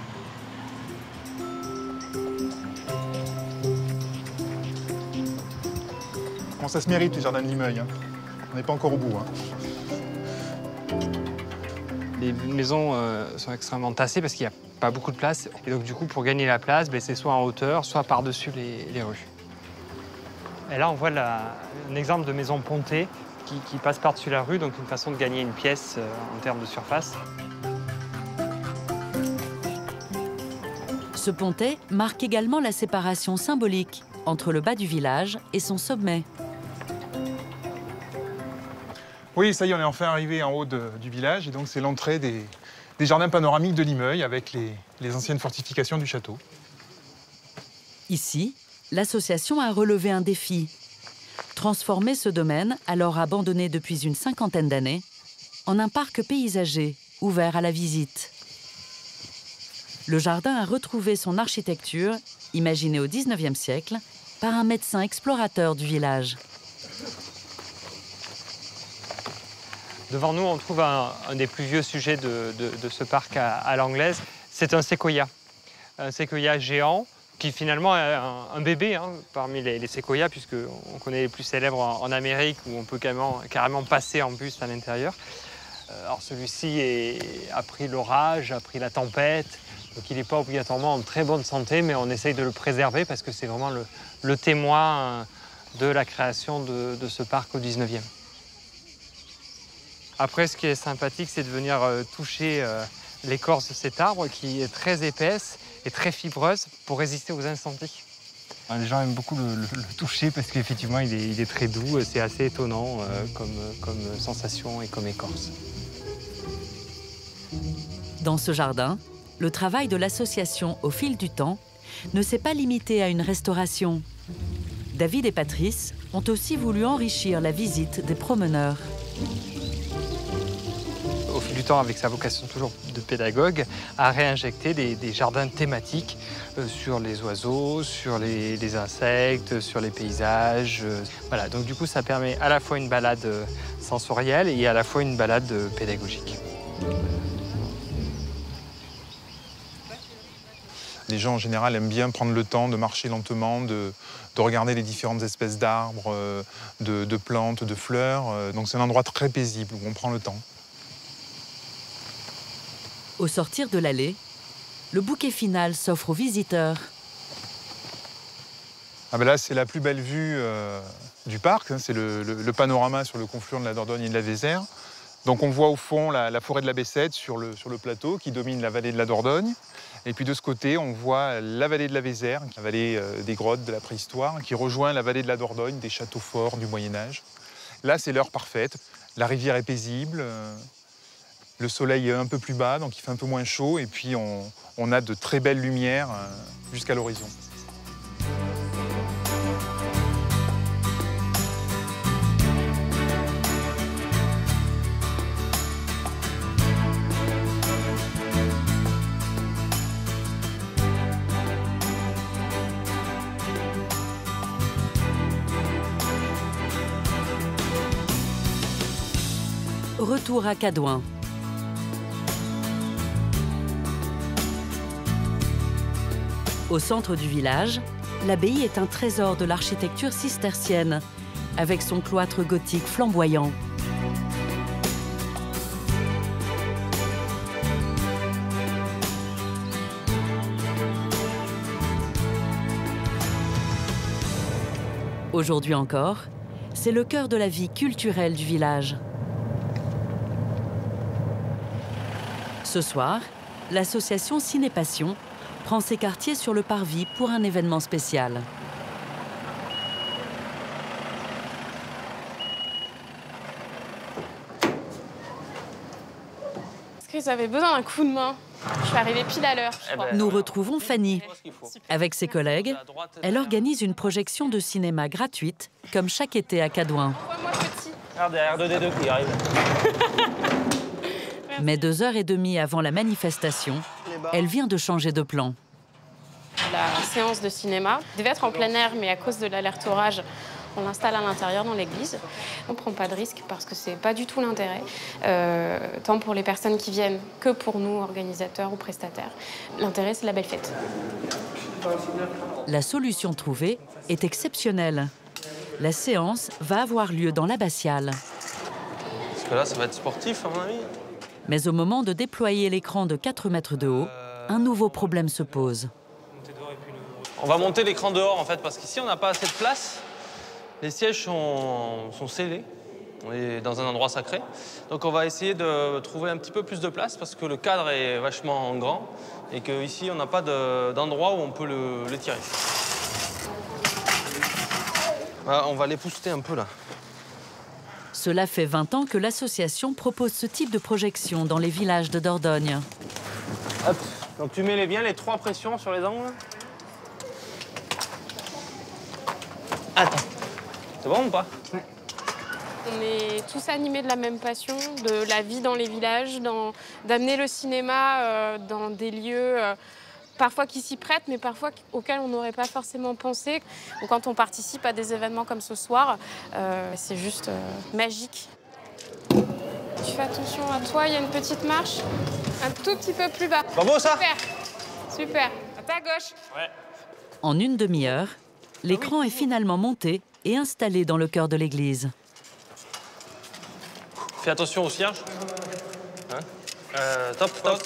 Bon, ça se mérite, les jardins de Limeuil. Hein. On n'est pas encore au bout. Hein. Les maisons sont extrêmement tassées parce qu'il n'y a pas beaucoup de place. Et donc, du coup, pour gagner la place, c'est soit en hauteur, soit par-dessus les rues. Et là, on voit un exemple de maison pontée qui passe par-dessus la rue, donc une façon de gagner une pièce en termes de surface. Ce pontet marque également la séparation symbolique entre le bas du village et son sommet. Oui, ça y est, on est enfin arrivé en haut du village. Et donc, c'est l'entrée des jardins panoramiques de Limeuil avec les anciennes fortifications du château. Ici, l'association a relevé un défi. Transformer ce domaine, alors abandonné depuis une 50aine d'années, en un parc paysager ouvert à la visite. Le jardin a retrouvé son architecture, imaginée au XIXe siècle, par un médecin explorateur du village. Devant nous, on trouve un des plus vieux sujets de ce parc à l'anglaise. C'est un séquoia géant qui finalement est un bébé parmi les séquoias, puisqu'on connaît les plus célèbres en Amérique, où on peut carrément passer en bus à l'intérieur. Alors celui-ci a pris l'orage, a pris la tempête, donc il n'est pas obligatoirement en très bonne santé, mais on essaye de le préserver parce que c'est vraiment le témoin de la création de ce parc au 19e. Après, ce qui est sympathique, c'est de venir toucher l'écorce de cet arbre qui est très épaisse et très fibreuse pour résister aux incendies. Les gens aiment beaucoup le toucher parce qu'effectivement, il est très doux. C'est assez étonnant comme sensation et comme écorce. Dans ce jardin, le travail de l'association au fil du temps ne s'est pas limité à une restauration. David et Patrice ont aussi voulu enrichir la visite des promeneurs. Au fil du temps, avec sa vocation toujours de pédagogue, à réinjecter des jardins thématiques sur les oiseaux, sur les insectes, sur les paysages. Voilà, donc du coup, ça permet à la fois une balade sensorielle et à la fois une balade pédagogique. Les gens, en général, aiment bien prendre le temps de marcher lentement, de regarder les différentes espèces d'arbres, de plantes, de fleurs. Donc c'est un endroit très paisible où on prend le temps. Au sortir de l'allée, le bouquet final s'offre aux visiteurs. Ah ben là, c'est la plus belle vue du parc. C'est le panorama sur le confluent de la Dordogne et de la Vézère. Donc on voit au fond la forêt de la Bessède sur le plateau qui domine la vallée de la Dordogne. Et puis de ce côté, on voit la vallée de la Vézère, la vallée des grottes de la préhistoire, qui rejoint la vallée de la Dordogne, des châteaux forts du Moyen-Âge. Là, c'est l'heure parfaite. La rivière est paisible. Le soleil est un peu plus bas, donc il fait un peu moins chaud. Et puis, on a de très belles lumières jusqu'à l'horizon. Retour à Cadouin. Au centre du village, l'abbaye est un trésor de l'architecture cistercienne, avec son cloître gothique flamboyant. Aujourd'hui encore, c'est le cœur de la vie culturelle du village. Ce soir, l'association Ciné Passion prend ses quartiers sur le parvis pour un événement spécial. Est-ce qu'ils avaient besoin d'un coup de main? Je suis arrivée pile à l'heure, je crois. Nous retrouvons Fanny. Avec ses collègues, elle organise une projection de cinéma gratuite, comme chaque été à Cadouin. Moi petit. Regarde, derrière R2D2 qui arrive. Mais 2h30 avant la manifestation, elle vient de changer de plan. La séance de cinéma devait être en plein air, mais à cause de l'alerte orage, on l'installe à l'intérieur dans l'église. On ne prend pas de risque parce que ce n'est pas du tout l'intérêt, tant pour les personnes qui viennent que pour nous, organisateurs ou prestataires. L'intérêt, c'est la belle fête. La solution trouvée est exceptionnelle. La séance va avoir lieu dans l'abbatiale. Parce que là, ça va être sportif, à mon avis. Mais au moment de déployer l'écran de 4 mètres de haut, un nouveau problème se pose. On va monter l'écran dehors, en fait, parce qu'ici, on n'a pas assez de place. Les sièges sont scellés. On est dans un endroit sacré. Donc on va essayer de trouver un petit peu plus de place parce que le cadre est vachement grand et qu'ici, on n'a pas d'endroit où on peut l'étirer. On va l'épousseter un peu, là. Cela fait 20 ans que l'association propose ce type de projection dans les villages de Dordogne. Hop. Donc tu mets bien les 3 pressions sur les angles. Attends. C'est bon ou pas? On est tous animés de la même passion, de la vie dans les villages, d'amener le cinéma dans des lieux parfois qui s'y prêtent, mais parfois auxquels on n'aurait pas forcément pensé. Ou quand on participe à des événements comme ce soir, c'est juste magique. Tu fais attention à toi, il y a une petite marche, un tout petit peu plus bas. Bravo, ça! Super, super. À ta gauche. Ouais. En une demi-heure, l'écran est finalement monté et installé dans le cœur de l'église. Fais attention au cierge. Hein? Top, top.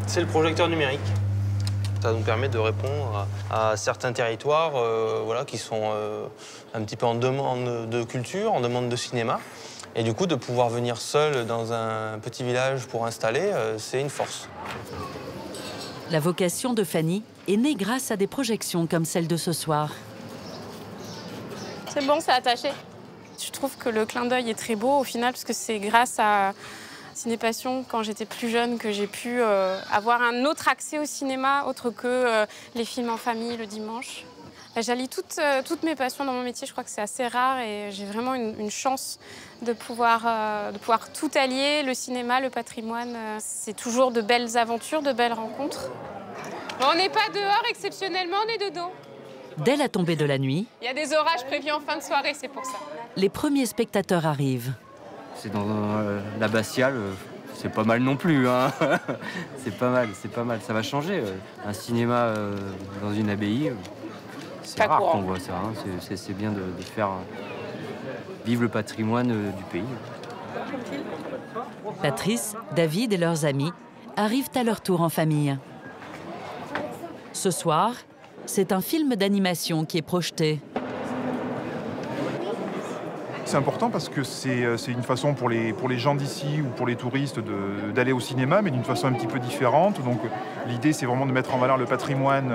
C'est le projecteur numérique. Ça nous permet de répondre à certains territoires voilà, qui sont un petit peu en demande de culture, en demande de cinéma. Et du coup, de pouvoir venir seul dans un petit village pour installer, c'est une force. La vocation de Fanny est née grâce à des projections comme celle de ce soir. C'est bon, c'est attaché. Je trouve que le clin d'œil est très beau au final, parce que c'est grâce à Cinépassion, quand j'étais plus jeune, que j'ai pu avoir un autre accès au cinéma, autre que les films en famille le dimanche. J'allie toutes mes passions dans mon métier, je crois que c'est assez rare et j'ai vraiment une chance de pouvoir tout allier, le cinéma, le patrimoine. C'est toujours de belles aventures, de belles rencontres. Bon, on n'est pas dehors exceptionnellement, on est dedans. Dès la tombée de la nuit, Il y a des orages prévus en fin de soirée, c'est pour ça. les premiers spectateurs arrivent. C'est dans l'abbatiale, c'est pas mal non plus. Hein. C'est pas mal, ça va changer. Un cinéma dans une abbaye, c'est rare qu'on voit ça. Hein. C'est bien de faire vivre le patrimoine du pays. Patrice, David et leurs amis arrivent à leur tour en famille. Ce soir, c'est un film d'animation qui est projeté. C'est important parce que c'est une façon pour les gens d'ici ou pour les touristes d'aller au cinéma, mais d'une façon un petit peu différente. Donc l'idée, c'est vraiment de mettre en valeur le patrimoine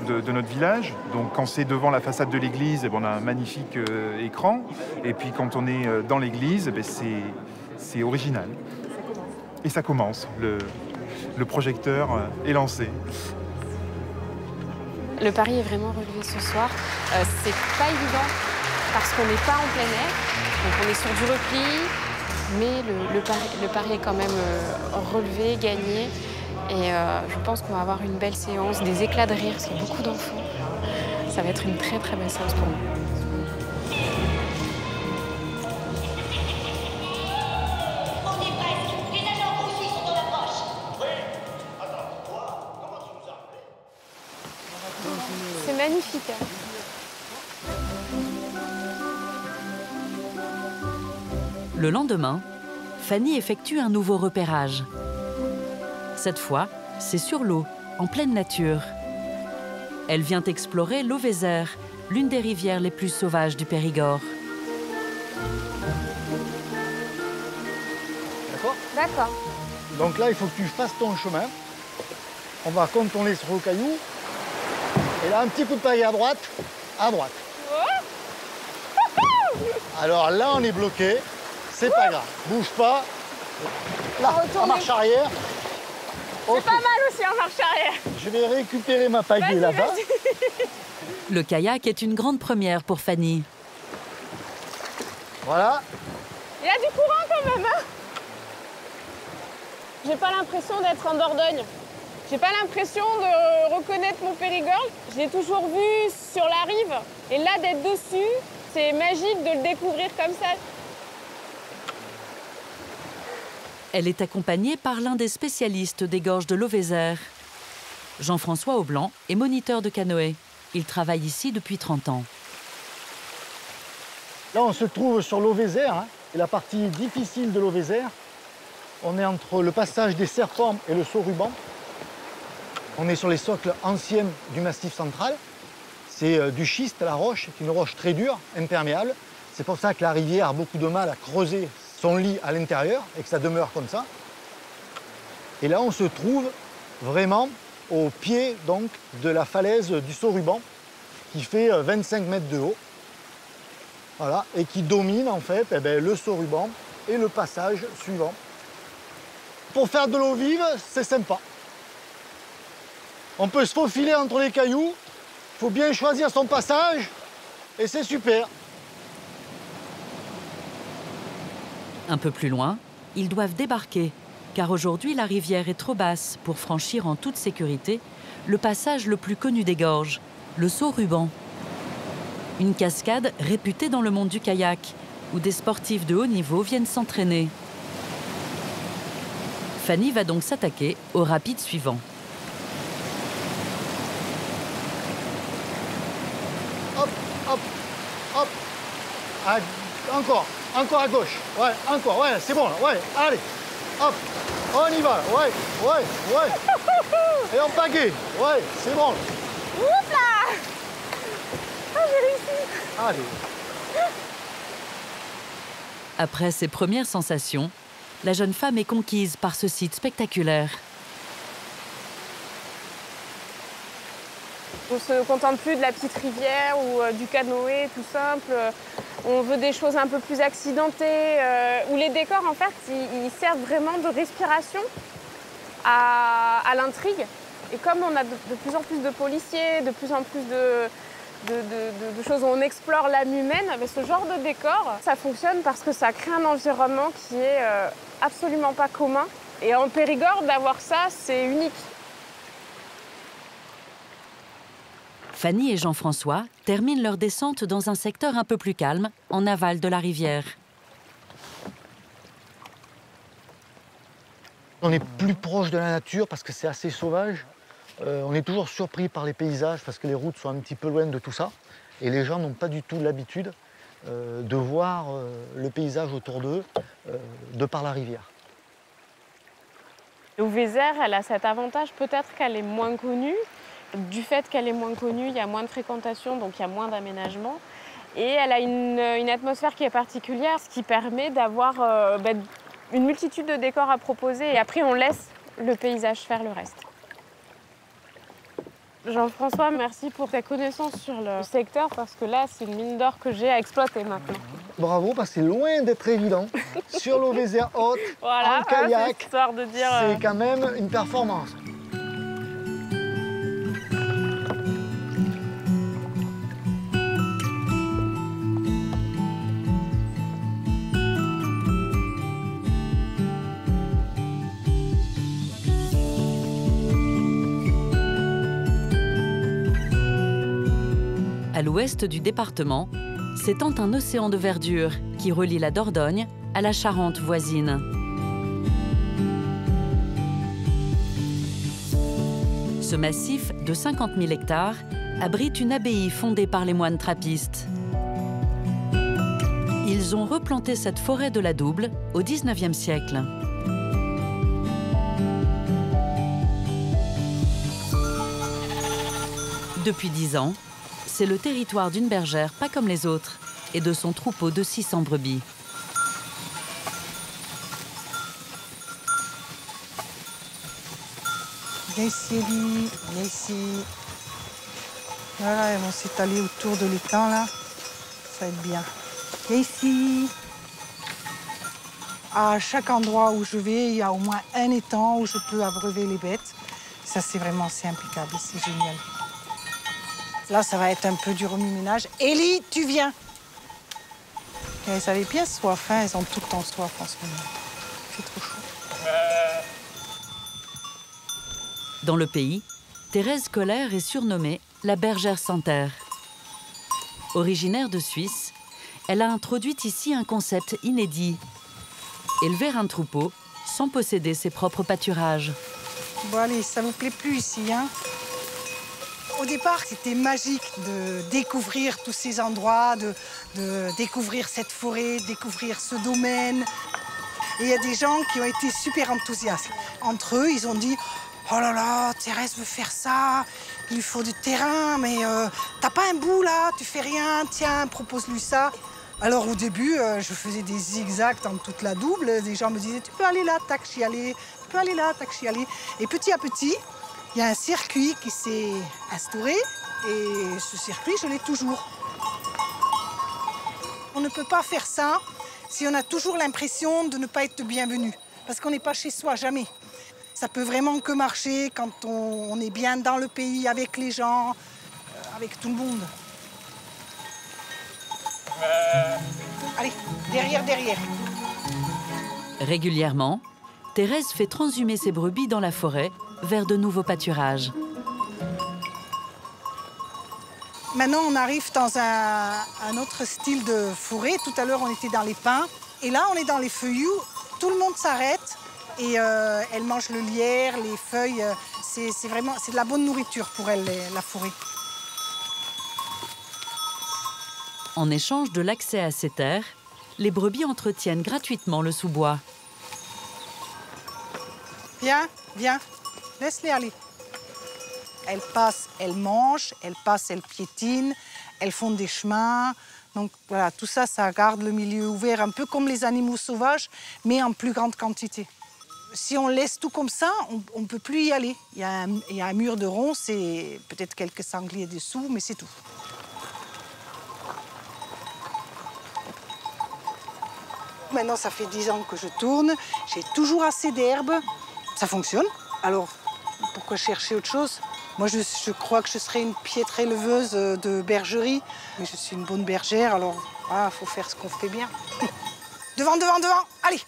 de notre village. Donc quand c'est devant la façade de l'église, on a un magnifique écran. Et puis quand on est dans l'église, c'est original. Et ça commence. Le projecteur est lancé. Le pari est vraiment relevé ce soir. C'est pas évident parce qu'on n'est pas en plein air, donc on est sur du repli, mais le pari est quand même relevé, gagné. Et je pense qu'on va avoir une belle séance, des éclats de rire, parce qu'il y a beaucoup d'enfants. Ça va être une très très belle séance pour nous. C'est magnifique. Le lendemain, Fanny effectue un nouveau repérage. Cette fois, c'est sur l'eau, en pleine nature. Elle vient explorer l'Auvézère, l'une des rivières les plus sauvages du Périgord. D'accord? D'accord. Donc là, il faut que tu fasses ton chemin. On va contourner sur le caillou. Et là, un petit coup de paille à droite, à droite. Alors là, on est bloqué. C'est pas grave. Bouge pas. Là, en marche arrière. C'est pas mal aussi en marche arrière. Je vais récupérer ma pagaie là-bas. Le kayak est une grande première pour Fanny. Voilà. Il y a du courant quand même, hein. J'ai pas l'impression d'être en Dordogne. J'ai pas l'impression de reconnaître mon Périgord. Je l'ai toujours vu sur la rive. Et là, d'être dessus, c'est magique de le découvrir comme ça. Elle est accompagnée par l'un des spécialistes des gorges de l'Auvézère. Jean-François Aublanc est moniteur de canoë. Il travaille ici depuis 30 ans. Là, on se trouve sur l'eau Vézère, hein, et la partie difficile de l'eau Vézère. On est entre le passage des Serpents et le Saut-Ruban. On est sur les socles anciens du Massif central. C'est du schiste, la roche, c'est une roche très dure, imperméable. C'est pour ça que la rivière a beaucoup de mal à creuser son lit à l'intérieur et que ça demeure comme ça. Et là, on se trouve vraiment au pied donc, de la falaise du Saut-Ruban, qui fait 25 mètres de haut. Voilà, et qui domine en fait le Saut-Ruban et le passage suivant. Pour faire de l'eau vive, c'est sympa. On peut se faufiler entre les cailloux, il faut bien choisir son passage et c'est super. Un peu plus loin, ils doivent débarquer, car aujourd'hui la rivière est trop basse pour franchir en toute sécurité le passage le plus connu des gorges, le Saut-Ruban. Une cascade réputée dans le monde du kayak, où des sportifs de haut niveau viennent s'entraîner. Fanny va donc s'attaquer au rapide suivant. Hop, hop, hop. Ah, encore à gauche. Ouais, encore, ouais, c'est bon là, ouais, allez. Hop, on y va, ouais. Et on pagaie, ouais, c'est bon. Oups là! Ah, j'ai réussi! Allez. Après ses premières sensations, la jeune femme est conquise par ce site spectaculaire. On ne se contente plus de la petite rivière ou du canoë tout simple. On veut des choses un peu plus accidentées, où les décors, en fait, ils servent vraiment de respiration à l'intrigue. Et comme on a de plus en plus de policiers, de plus en plus de choses où on explore l'âme humaine, avec ce genre de décor, ça fonctionne parce que ça crée un environnement qui est absolument pas commun. Et en Périgord, d'avoir ça, c'est unique. Fanny et Jean-François terminent leur descente dans un secteur un peu plus calme, en aval de la rivière. On est plus proche de la nature parce que c'est assez sauvage. On est toujours surpris par les paysages parce que les routes sont un petit peu loin de tout ça. Et les gens n'ont pas du tout l'habitude de voir le paysage autour d'eux de par la rivière. L'eau Vézère, elle a cet avantage peut-être qu'elle est moins connue. Du fait qu'elle est moins connue, il y a moins de fréquentation, donc il y a moins d'aménagement. Et elle a une atmosphère qui est particulière, ce qui permet d'avoir une multitude de décors à proposer. Et après, on laisse le paysage faire le reste. Jean-François, merci pour ta connaissance sur le secteur, parce que là, c'est une mine d'or que j'ai à exploiter maintenant. Bravo, parce que c'est loin d'être évident. Sur l'eau Vézère haute, voilà, en kayak, histoire de dire, c'est quand même une performance. À l'ouest du département, s'étend un océan de verdure qui relie la Dordogne à la Charente voisine. Ce massif de 50 000 hectares abrite une abbaye fondée par les moines trappistes. Ils ont replanté cette forêt de la Double au XIXe siècle. Depuis 10 ans, c'est le territoire d'une bergère pas comme les autres et de son troupeau de 600 brebis. Viens ici, Ellie. Viens ici. Voilà, elles vont s'étaler autour de l'étang, là. Ça va être bien. Viens ici. À chaque endroit où je vais, il y a au moins un étang où je peux abreuver les bêtes. Ça, c'est vraiment impeccable, c'est génial. Là, ça va être un peu du remue-ménage. Ellie, tu viens. Elles avaient bien soif, hein. Elles ont tout le temps soif en ce moment. C'est trop chaud. Dans le pays, Thérèse Koller est surnommée la bergère sans terre. Originaire de Suisse, elle a introduit ici un concept inédit. Élever un troupeau sans posséder ses propres pâturages. Bon allez, ça vous plaît plus ici, hein? Au départ, c'était magique de découvrir tous ces endroits, de découvrir cette forêt, découvrir ce domaine. Et il y a des gens qui ont été super enthousiastes. Entre eux, ils ont dit « Oh là là, Thérèse veut faire ça, il lui faut du terrain, mais t'as pas un bout là, tu fais rien, tiens, propose-lui ça. » Alors au début, je faisais des zigzags dans toute la double. Les gens me disaient « Tu peux aller là, tac, j'y allais. Tu peux aller là, tac, j'y allais. » Et petit à petit, il y a un circuit qui s'est instauré et ce circuit, je l'ai toujours. On ne peut pas faire ça si on a toujours l'impression de ne pas être bienvenu, parce qu'on n'est pas chez soi, jamais. Ça peut vraiment que marcher quand on est bien dans le pays, avec les gens, avec tout le monde. Allez, derrière, derrière. Régulièrement, Thérèse fait transhumer ses brebis dans la forêt vers de nouveaux pâturages. Maintenant, on arrive dans un autre style de forêt. Tout à l'heure, on était dans les pins. Et là, on est dans les feuillus. Tout le monde s'arrête et elle mange le lierre, les feuilles. C'est de la bonne nourriture pour elle, la forêt. En échange de l'accès à ces terres, les brebis entretiennent gratuitement le sous-bois. Viens, viens, laisse-les aller. Elles passent, elles mangent, elles passent, elles piétinent, elles font des chemins. Donc voilà, tout ça, ça garde le milieu ouvert, un peu comme les animaux sauvages, mais en plus grande quantité. Si on laisse tout comme ça, on ne peut plus y aller. Il y a un mur de ronces et peut-être quelques sangliers dessous, mais c'est tout. Maintenant, ça fait 10 ans que je tourne. J'ai toujours assez d'herbe. Ça fonctionne. Alors, pourquoi chercher autre chose? Moi, je crois que je serais une piètre éleveuse de bergerie. Mais je suis une bonne bergère, alors il faut faire ce qu'on fait bien. Devant, devant, devant. Allez.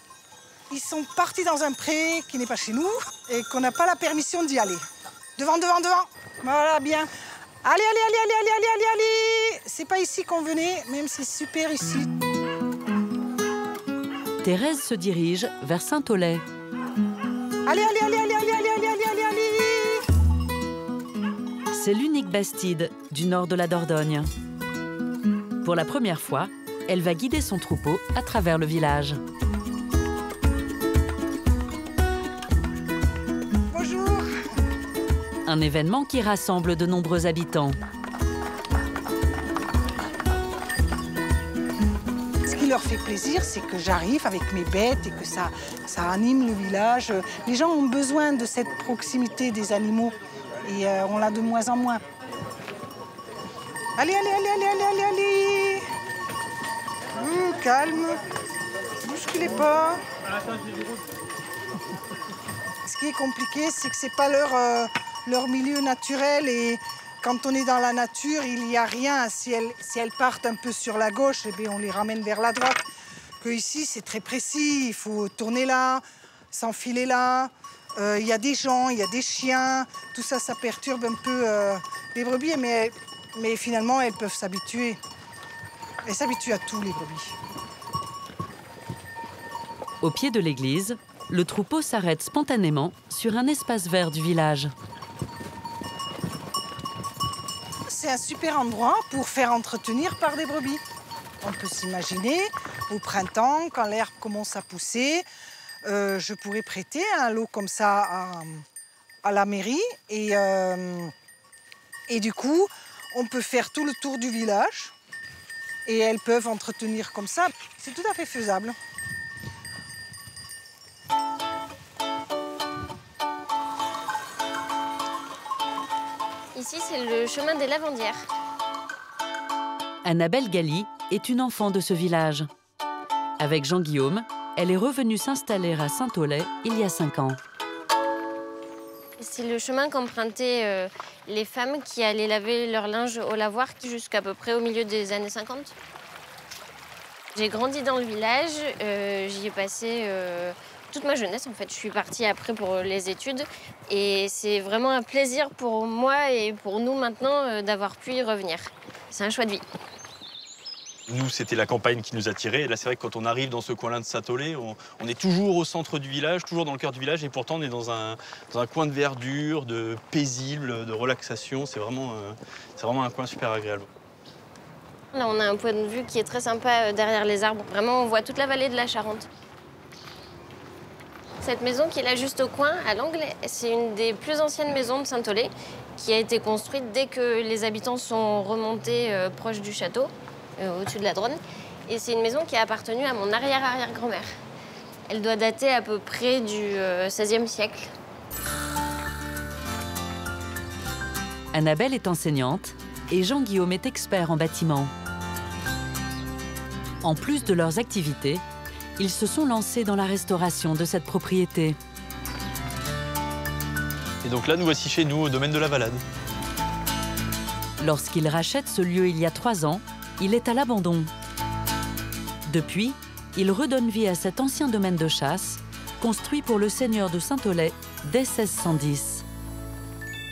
Ils sont partis dans un pré qui n'est pas chez nous et qu'on n'a pas la permission d'y aller. Devant, devant, devant. Voilà, bien. Allez, allez, allez, allez, allez, allez, allez, allez. C'est pas ici qu'on venait, même si c'est super ici. Thérèse se dirige vers Saint-Aulay. Allez, allez, allez, allez, allez, allez, allez, allez, allez, allez. C'est l'unique bastide du nord de la Dordogne. Pour la première fois, elle va guider son troupeau à travers le village. Bonjour. Un événement qui rassemble de nombreux habitants. Ce qui leur fait plaisir, c'est que j'arrive avec mes bêtes et que ça anime le village. Les gens ont besoin de cette proximité des animaux et on l'a de moins en moins. Allez, allez, allez, allez, allez, allez, allez. Calme, bousculez pas. Ce qui est compliqué, c'est que c'est pas leur milieu naturel et quand on est dans la nature, il n'y a rien. Si elles partent un peu sur la gauche, eh bien, on les ramène vers la droite. Que ici, c'est très précis. Il faut tourner là, s'enfiler là. Il y a des gens, il y a des chiens. Tout ça, ça perturbe un peu les brebis. Mais finalement, elles peuvent s'habituer. Elles s'habituent à tout, les brebis. Au pied de l'église, le troupeau s'arrête spontanément sur un espace vert du village. C'est un super endroit pour faire entretenir par des brebis. On peut s'imaginer, au printemps, quand l'herbe commence à pousser, je pourrais prêter un lot comme ça à la mairie. Et du coup, on peut faire tout le tour du village et elles peuvent entretenir comme ça. C'est tout à fait faisable. Ici, c'est le chemin des lavandières. Annabelle Galli est une enfant de ce village. Avec Jean-Guillaume, elle est revenue s'installer à Saint-Aulay il y a 5 ans. C'est le chemin qu'empruntaient les femmes qui allaient laver leur linge au lavoir jusqu'à peu près au milieu des années 50. J'ai grandi dans le village, j'y ai passé toute ma jeunesse en fait. Je suis partie après pour les études et c'est vraiment un plaisir pour moi et pour nous maintenant d'avoir pu y revenir. C'est un choix de vie. Nous, c'était la campagne qui nous attirait. Et là, c'est vrai que quand on arrive dans ce coin-là de Saint-Aulé, on est toujours au centre du village, toujours dans le cœur du village. Et pourtant, on est dans un coin de verdure, de paisible, de relaxation. C'est vraiment un coin super agréable. Là, on a un point de vue qui est très sympa derrière les arbres. Vraiment, on voit toute la vallée de la Charente. Cette maison qui est là juste au coin, à l'angle, c'est une des plus anciennes maisons de Saint-Aulé qui a été construite dès que les habitants sont remontés proche du château, au-dessus de la Dronne. Et c'est une maison qui a appartenu à mon arrière-arrière-grand-mère. Elle doit dater à peu près du XVIe siècle. Annabelle est enseignante et Jean-Guillaume est expert en bâtiment. En plus de leurs activités, ils se sont lancés dans la restauration de cette propriété. Et donc là, nous voici chez nous, au domaine de la Valade. Lorsqu'il rachète ce lieu il y a 3 ans, il est à l'abandon. Depuis, il redonne vie à cet ancien domaine de chasse, construit pour le seigneur de Saint-Aulay dès 1610.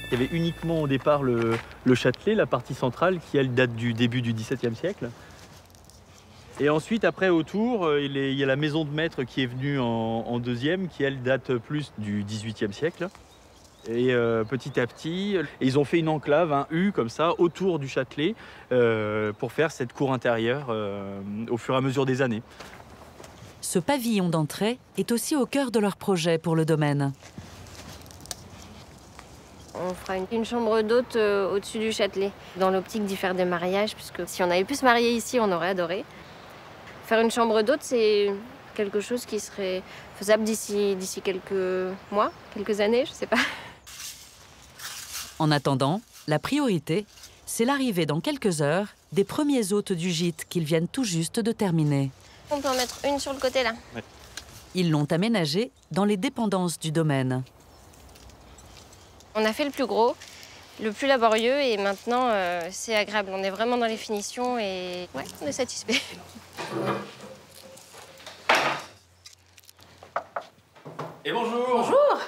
Il y avait uniquement au départ le Châtelet, la partie centrale, qui elle date du début du XVIIe siècle. Et ensuite, après, autour, il y a la maison de maître qui est venue en deuxième, qui elle date plus du XVIIIe siècle. Et petit à petit, ils ont fait une enclave, un U comme ça, autour du Châtelet, pour faire cette cour intérieure au fur et à mesure des années. Ce pavillon d'entrée est aussi au cœur de leur projet pour le domaine. On fera une chambre d'hôte au-dessus du Châtelet, dans l'optique d'y faire des mariages, puisque si on avait pu se marier ici, on aurait adoré. Faire une chambre d'hôte, c'est quelque chose qui serait faisable d'ici quelques mois, quelques années, je sais pas. En attendant, la priorité, c'est l'arrivée dans quelques heures des premiers hôtes du gîte qu'ils viennent tout juste de terminer. On peut en mettre une sur le côté là. Ouais. Ils l'ont aménagé dans les dépendances du domaine. On a fait le plus gros, le plus laborieux et maintenant c'est agréable. On est vraiment dans les finitions et ouais, on est satisfait. Et bonjour. Bonjour.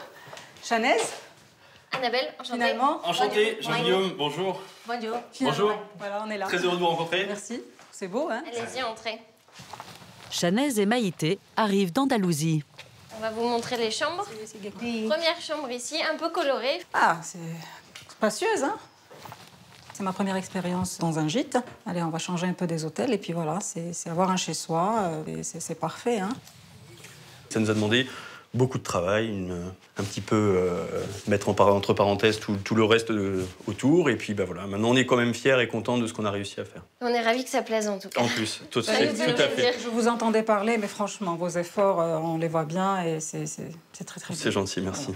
Chanez. Annabelle, enchantée. Finalement. Enchanté, Jean-Guillaume, bonjour. Bonjour. Bonjour. Voilà, on est là. Très heureux de vous rencontrer. Merci. C'est beau, hein? Allez-y, entrez. Chanez et Maïté arrivent d'Andalousie. On va vous montrer les chambres. Première chambre ici, un peu colorée. Ah, c'est spacieuse, hein? C'est ma première expérience dans un gîte. Allez, on va changer un peu des hôtels et puis voilà, c'est avoir un chez-soi, c'est parfait, hein? Ça nous a demandé beaucoup de travail, un petit peu mettre entre parenthèses tout le reste autour. Et puis bah, voilà, maintenant on est quand même fiers et contents de ce qu'on a réussi à faire. On est ravis que ça plaise en tout cas. En plus, tout à fait. Je vous entendais parler, mais franchement, vos efforts, on les voit bien et c'est très très bien. C'est gentil, merci.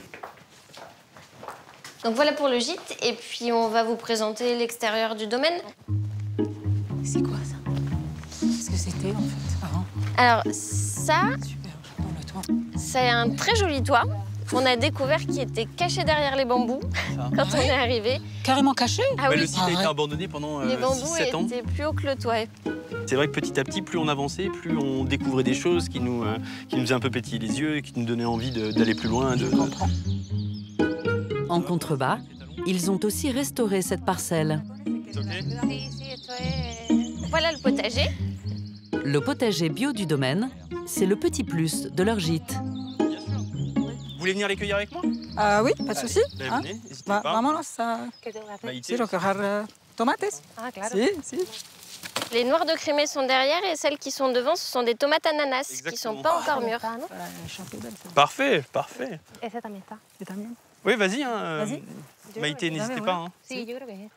Donc voilà pour le gîte, et puis on va vous présenter l'extérieur du domaine. C'est quoi ça? Qu'est-ce que c'était en fait avant? Alors ça, c'est un très joli toit qu'on a découvert qui était caché derrière les bambous quand on est arrivé. Carrément caché? Ah oui. Le site a été abandonné pendant 6-7 ans. Les bambous étaient plus haut que le toit. C'est vrai que petit à petit, plus on avançait, plus on découvrait des choses qui nous faisaient un peu pétiller les yeux et qui nous donnaient envie d'aller plus loin. Je comprends. En contrebas, ils ont aussi restauré cette parcelle. Voilà le potager. Le potager bio du domaine, c'est le petit plus de leur gîte. Vous voulez venir les cueillir avec moi? Oui, pas de souci. Hein? N'hésitez pas. Vámonos a... Maïté. Sí, recoger tomates. Ah, claro. Si. Les noires de crémée sont derrière et celles qui sont devant, ce sont des tomates ananas qui ne sont pas encore mûres. Parfait, parfait. Et c'est ta mienne. C'est ta mienne. Oui, vas-y. Hein. Vas-y. Maïté, n'hésitez pas. Hein.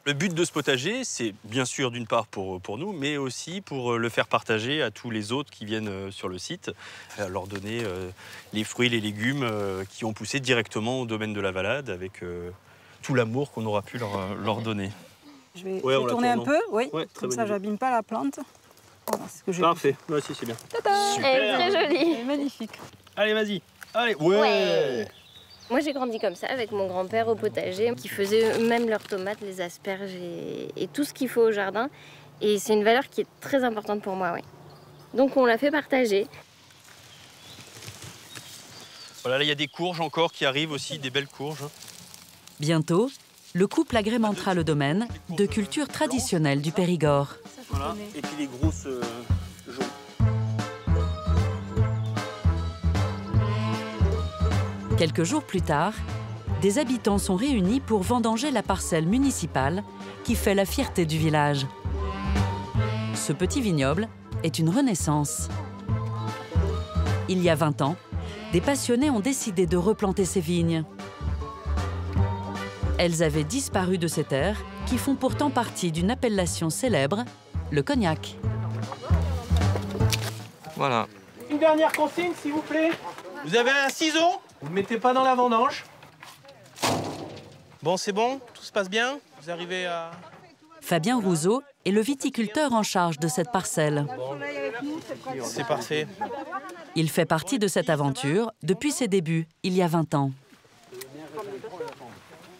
Le but de ce potager, c'est bien sûr d'une part pour nous, mais aussi pour le faire partager à tous les autres qui viennent sur le site, leur donner les fruits et les légumes qui ont poussé directement au domaine de la Valade avec tout l'amour qu'on aura pu leur donner. Je vais tourner un peu, oui, comme ça j'abîme pas la plante. Voilà, ce que j'ai Parfait, moi aussi c'est bien. Elle est très jolie. Elle est magnifique. Allez, vas-y. Allez, ouais. Moi, j'ai grandi comme ça, avec mon grand-père au potager, qui faisait eux-mêmes leurs tomates, les asperges et tout ce qu'il faut au jardin. Et c'est une valeur qui est très importante pour moi, oui. Donc, on l'a fait partager. Voilà, là, il y a des courges encore qui arrivent aussi, des belles courges. Bientôt, le couple agrémentera le domaine de cultures traditionnelles du Périgord. Voilà. Et puis les grosses jaunes. Quelques jours plus tard, des habitants sont réunis pour vendanger la parcelle municipale qui fait la fierté du village. Ce petit vignoble est une renaissance. Il y a 20 ans, des passionnés ont décidé de replanter ces vignes. Elles avaient disparu de ces terres qui font pourtant partie d'une appellation célèbre, le cognac. Voilà. Une dernière consigne, s'il vous plaît. Vous avez un ciseau? Vous ne le mettez pas dans la vendange. Bon, c'est bon? Tout se passe bien? Vous arrivez à... Fabien Rouzeau est le viticulteur en charge de cette parcelle. C'est parfait. Il fait partie de cette aventure depuis ses débuts, il y a 20 ans.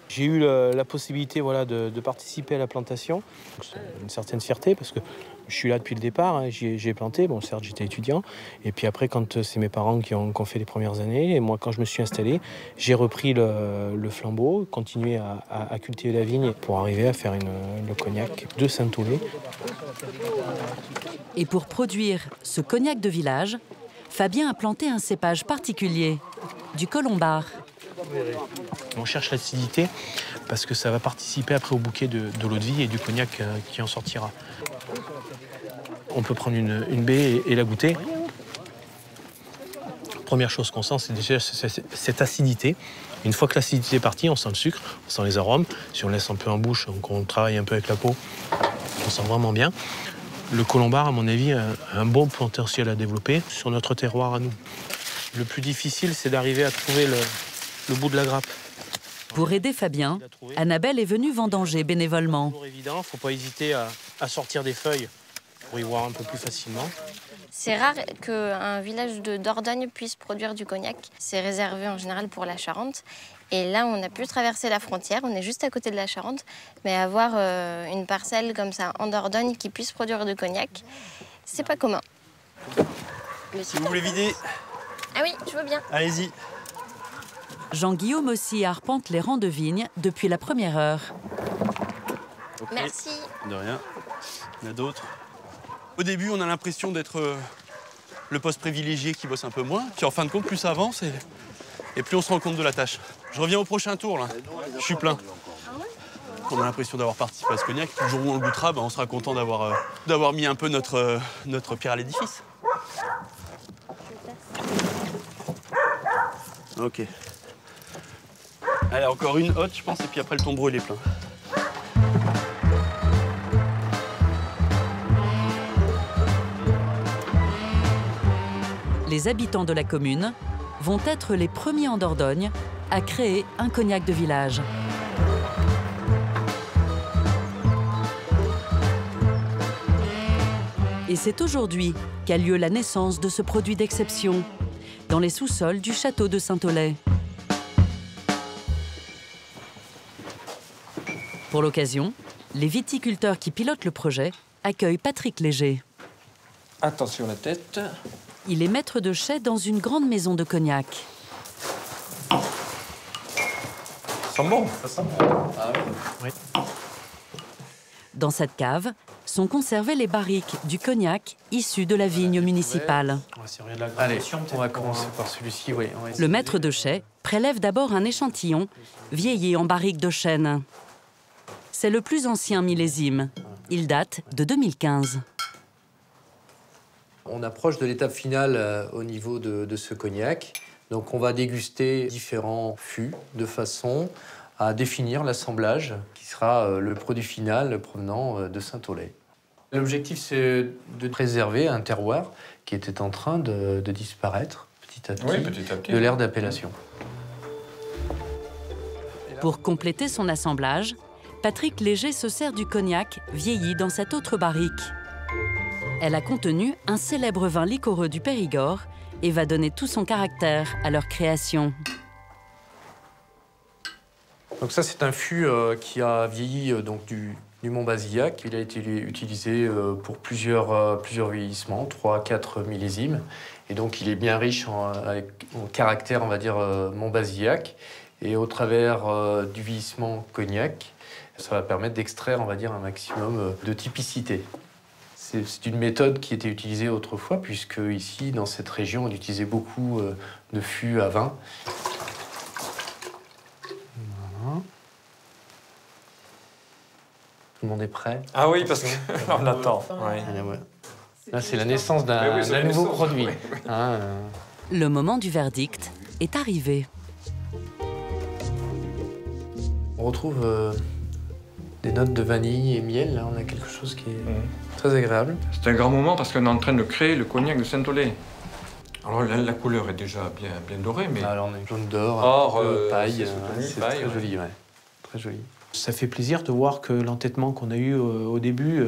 J'ai eu la possibilité de participer à la plantation. C'est une certaine fierté parce que je suis là depuis le départ, hein. J'ai planté, bon certes j'étais étudiant, et puis après quand c'est mes parents qui ont fait les premières années, et moi quand je me suis installé, j'ai repris le flambeau, continué à cultiver la vigne pour arriver à faire le cognac de Saint-Aulay. Et pour produire ce cognac de village, Fabien a planté un cépage particulier, du colombard. On cherche l'acidité parce que ça va participer après au bouquet de l'eau de vie et du cognac qui en sortira. On peut prendre une baie et la goûter. Première chose qu'on sent, c'est déjà cette acidité. Une fois que l'acidité est partie, on sent le sucre, on sent les arômes. Si on laisse un peu en bouche, donc on travaille un peu avec la peau, on sent vraiment bien. Le colombard, à mon avis, a un bon potentiel à développer sur notre terroir à nous. Le plus difficile, c'est d'arriver à trouver le bout de la grappe. Pour aider Fabien, Annabelle est venue vendanger bénévolement. C'est évident, il ne faut pas hésiter à sortir des feuilles pour y voir un peu plus facilement. C'est rare qu'un village de Dordogne puisse produire du cognac. C'est réservé en général pour la Charente. Et là, on a pu traverser la frontière, on est juste à côté de la Charente. Mais avoir une parcelle comme ça en Dordogne qui puisse produire du cognac, c'est pas commun. Si vous voulez vider. Ah oui, je veux bien. Allez-y. Jean-Guillaume aussi arpente les rangs de vignes depuis la première heure. Okay. Merci. De rien. Il y en a d'autres. Au début, on a l'impression d'être le poste privilégié qui bosse un peu moins. Puis en fin de compte, plus ça avance et plus on se rend compte de la tâche. Je reviens au prochain tour, là. Je suis plein. On a l'impression d'avoir participé à ce cognac. Le jour où on le goûtera, on sera content d'avoir mis un peu notre pierre à l'édifice. Ok. Allez, encore une hotte, je pense, et puis après le tombereau, il est plein. Les habitants de la commune vont être les premiers en Dordogne à créer un cognac de village. Et c'est aujourd'hui qu'a lieu la naissance de ce produit d'exception, dans les sous-sols du château de Saint-Aulay. Pour l'occasion, les viticulteurs qui pilotent le projet accueillent Patrick Léger. Attention la tête. Il est maître de chai dans une grande maison de cognac. Ça sent bon, ça sent bon. Ah oui. Oui. Dans cette cave sont conservées les barriques du cognac issus de la vigne municipale. Allez, on va commencer par celui-ci. Oui, le maître de chai prélève d'abord un échantillon vieilli en barrique de chêne. C'est le plus ancien millésime. Il date de 2015. On approche de l'étape finale au niveau de ce cognac. Donc on va déguster différents fûts de façon à définir l'assemblage qui sera le produit final provenant de Saint-Aulay. L'objectif, c'est de préserver un terroir qui était en train de disparaître petit à petit, de l'ère d'appellation. Pour compléter son assemblage, Patrick Léger se sert du cognac vieilli dans cette autre barrique. Elle a contenu un célèbre vin liquoreux du Périgord et va donner tout son caractère à leur création. Donc ça, c'est un fût qui a vieilli donc du Mont-Bazillac. Il a été utilisé pour plusieurs vieillissements, 3-4 millésimes. Et donc, il est bien riche en caractère, on va dire, Mont-Bazillac. Et au travers du vieillissement cognac, ça va permettre d'extraire, on va dire, un maximum de typicité. C'est une méthode qui était utilisée autrefois, puisque ici, dans cette région, on utilisait beaucoup de fûts à vin. Voilà. Tout le monde est prêt? Ah oui, parce qu'on attend. Oui. Là, c'est la naissance d'un nouveau produit. Oui. Hein, Le moment du verdict est arrivé. On retrouve des notes de vanille et miel. Là, on a quelque chose qui est très agréable. C'est un grand moment parce qu'on est en train de créer le cognac de Saint-Olé. Alors la couleur est déjà bien dorée, mais... Alors on a jaune d'or, paille, c'est paille, très joli, ouais. Très joli. Ça fait plaisir de voir que l'entêtement qu'on a eu au début,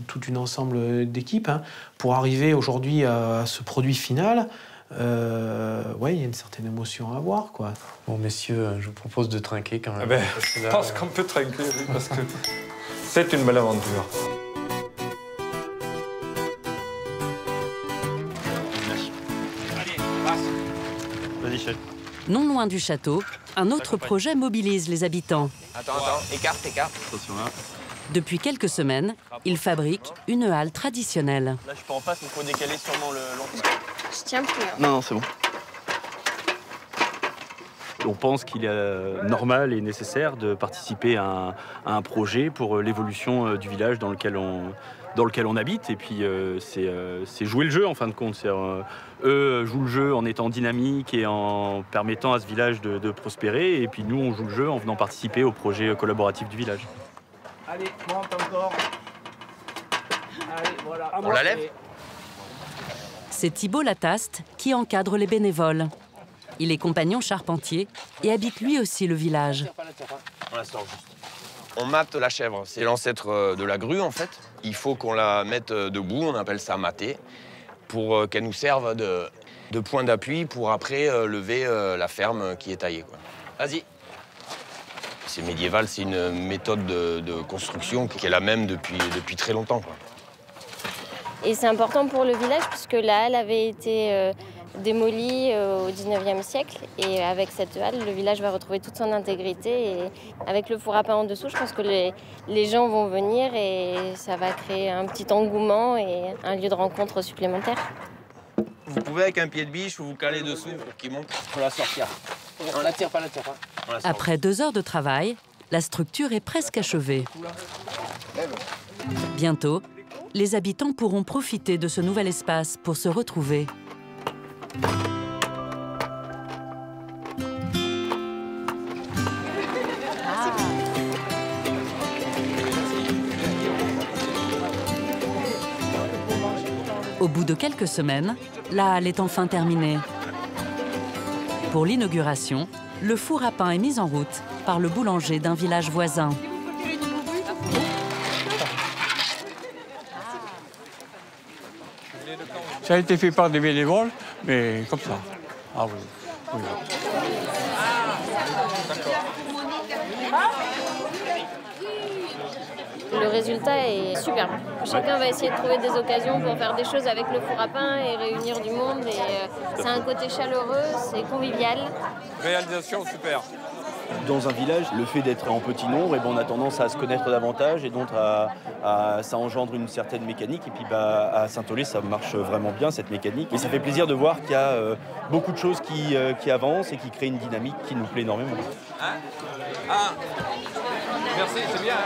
tout un ensemble d'équipes, hein, pour arriver aujourd'hui à ce produit final, ouais, il y a une certaine émotion à avoir, quoi. Bon, messieurs, je vous propose de trinquer quand même. Ah ben, je pense qu'on peut trinquer, oui, parce que c'est une belle aventure. Vas-y, chef. Non loin du château, un autre projet mobilise les habitants. Attends, écarte. Attention là. Depuis quelques semaines, ils fabriquent une halle traditionnelle. Là, je peux en face, il faut décaler sûrement l'entrée. Je tiens plus. Hein. Non, c'est bon. On pense qu'il est normal et nécessaire de participer à un projet pour l'évolution du village dans lequel on habite. Et puis, c'est jouer le jeu, en fin de compte. Eux jouent le jeu en étant dynamiques et en permettant à ce village de prospérer. Et puis, nous, on joue le jeu en venant participer au projet collaboratif du village. Allez, monte encore. Allez, voilà. On la lève? C'est Thibault Lataste qui encadre les bénévoles. Il est compagnon charpentier et habite lui aussi le village. On la sort juste. On mate la chèvre, c'est l'ancêtre de la grue en fait. Il faut qu'on la mette debout, on appelle ça mater, pour qu'elle nous serve de point d'appui pour après lever la ferme qui est taillée. Vas-y. C'est médiéval, c'est une méthode de construction qui est la même depuis très longtemps, quoi. Et c'est important pour le village puisque la halle avait été démolie au 19e siècle. Et avec cette halle, le village va retrouver toute son intégrité. Et avec le four à pain en dessous, je pense que les gens vont venir et ça va créer un petit engouement et un lieu de rencontre supplémentaire. Vous pouvez avec un pied de biche vous caler dessous pour qu'il monte. Faut la sortir. On la tire pas. Après 2 heures de travail, la structure est presque achevée. Bientôt, les habitants pourront profiter de ce nouvel espace pour se retrouver. Au bout de quelques semaines, la halle est enfin terminée. Pour l'inauguration, le four à pain est mis en route par le boulanger d'un village voisin. Ça a été fait par des bénévoles, mais comme ça. Ah oui. Le résultat est superbe. Chacun va essayer de trouver des occasions pour faire des choses avec le four à pain et réunir du monde. Et c'est un côté chaleureux, c'est convivial. Réalisation super. Dans un village, le fait d'être en petit nombre, on a tendance à se connaître davantage et donc ça engendre une certaine mécanique. Et puis à Saint-Olé, ça marche vraiment bien, cette mécanique. Et ça fait plaisir de voir qu'il y a beaucoup de choses qui avancent et qui créent une dynamique qui nous plaît énormément. Merci, c'est bien.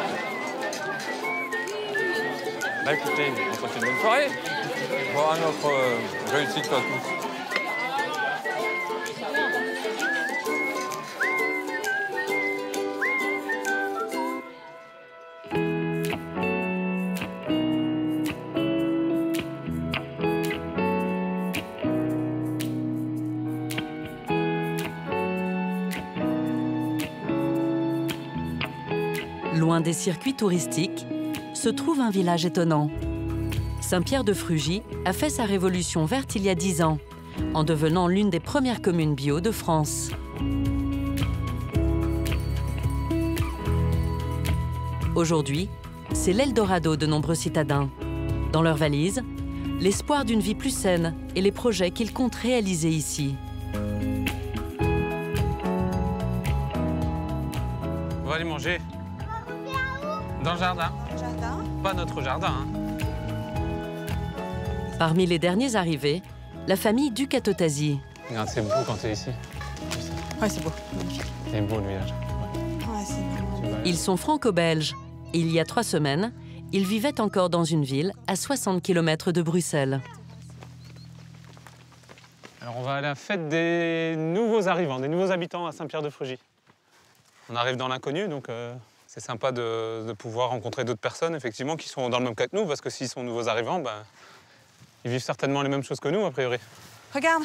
Bah écoutez, on passe une bonne soirée. Voilà notre réussite à tous. Loin des circuits touristiques, se trouve un village étonnant. Saint-Pierre-de-Frugy a fait sa révolution verte il y a 10 ans, en devenant l'une des premières communes bio de France. Aujourd'hui, c'est l'Eldorado de nombreux citadins. Dans leurs valises, l'espoir d'une vie plus saine et les projets qu'ils comptent réaliser ici. On va aller manger. Dans le jardin. Pas notre jardin. Hein. Parmi les derniers arrivés, la famille Ducatotasi. Regarde, c'est beau quand tu es ici. Ouais, c'est beau. Magnifique. C'est beau le village. Ouais, c'est beau. Ils sont franco-belges. Il y a 3 semaines, ils vivaient encore dans une ville à 60 km de Bruxelles. Alors on va à la fête des nouveaux arrivants, des nouveaux habitants à Saint-Pierre-de-Frugy. On arrive dans l'inconnu, donc c'est sympa de pouvoir rencontrer d'autres personnes, effectivement, qui sont dans le même cas que nous, parce que s'ils sont nouveaux arrivants, ben, ils vivent certainement les mêmes choses que nous, a priori. Regarde.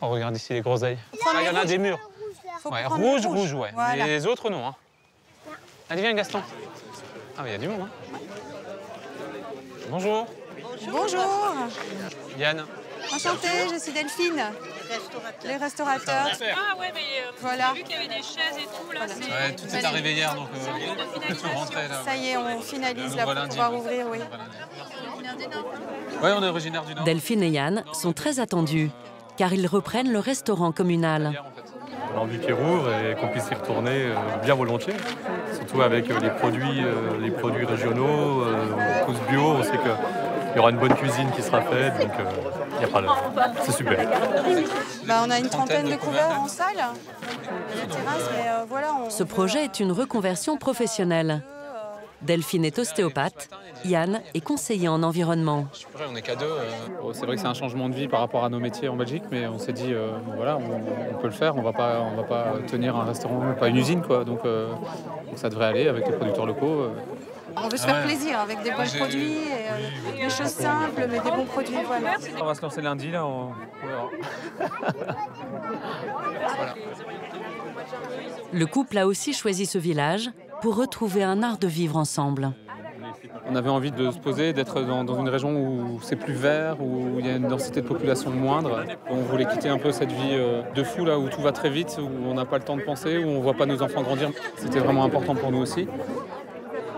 Oh, regarde ici les groseilles. Ah, il y en a des murs. Ouais, rouge, ouais. Voilà. Mais les autres, non. Hein. Allez, viens, Gaston. Ah, mais il y a du monde. Hein. Bonjour. Bonjour. Yann. Enchantée, je suis Delphine. Les restaurateurs. Ah ouais, mais voilà. j'ai vu qu'il y avait des chaises et tout. Là, Ouais, tout est arrivé hier, donc on rentrait là. Ça y est, on finalise là pour pouvoir ouvrir, oui. Ouais, on est originaire du Nord. Delphine et Yann sont très attendus, car ils reprennent le restaurant communal. On a envie qu'il rouvre et qu'on puisse y retourner bien volontiers. Surtout avec les produits régionaux, tous bio. On sait qu'il y aura une bonne cuisine qui sera faite, donc il n'y a pas de... C'est super. Bah, on a une trentaine de couverts en salle, la terrasse, mais voilà. Ce projet est une reconversion professionnelle. Delphine est ostéopathe, Yann est conseiller en environnement. On est qu'à 2. C'est vrai que c'est un changement de vie par rapport à nos métiers en Belgique, mais on s'est dit, voilà, on peut le faire, on va pas tenir un restaurant, pas une usine, quoi. Donc ça devrait aller avec les producteurs locaux. On veut se faire plaisir avec des bons produits, et, des choses simples, mais des bons produits, voilà. On va se lancer lundi, là, on verra. Voilà. Le couple a aussi choisi ce village pour retrouver un art de vivre ensemble. On avait envie de se poser, d'être dans une région où c'est plus vert, où il y a une densité de population moindre. On voulait quitter un peu cette vie de fou, là où tout va très vite, où on n'a pas le temps de penser, où on ne voit pas nos enfants grandir. C'était vraiment important pour nous aussi.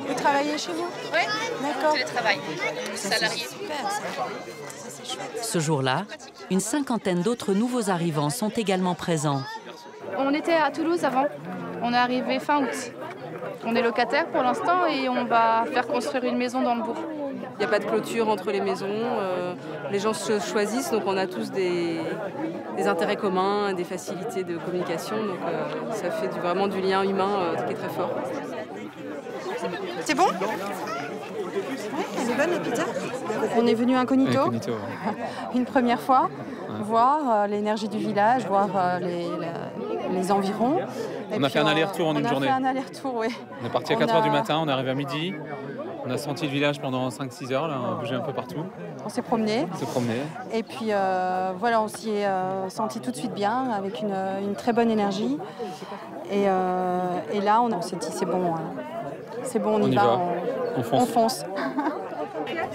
Vous travaillez chez vous? Oui, d'accord. Télétravail, salarié. Super, Ce jour-là, une 50aine d'autres nouveaux arrivants sont également présents. On était à Toulouse avant, on est arrivé fin août. On est locataire pour l'instant et on va faire construire une maison dans le bourg. Il n'y a pas de clôture entre les maisons, les gens se choisissent, donc on a tous des intérêts communs, des facilités de communication, donc ça fait vraiment du lien humain qui est très fort. C'est bon? Oui, elle est bonne la pizza. On est venu incognito, Incognito, ouais. une première fois, voir l'énergie du village, voir les environs. On a fait un aller-retour en une journée. On a fait un aller-retour, oui. On est parti à 4h du matin, on est arrivé à midi. On a senti le village pendant 5-6 heures, là, on a bougé un peu partout. On s'est promené. Et puis voilà, on s'y est senti tout de suite bien, avec une très bonne énergie. Et là, on s'est dit, c'est bon, c'est bon, on y va. On fonce.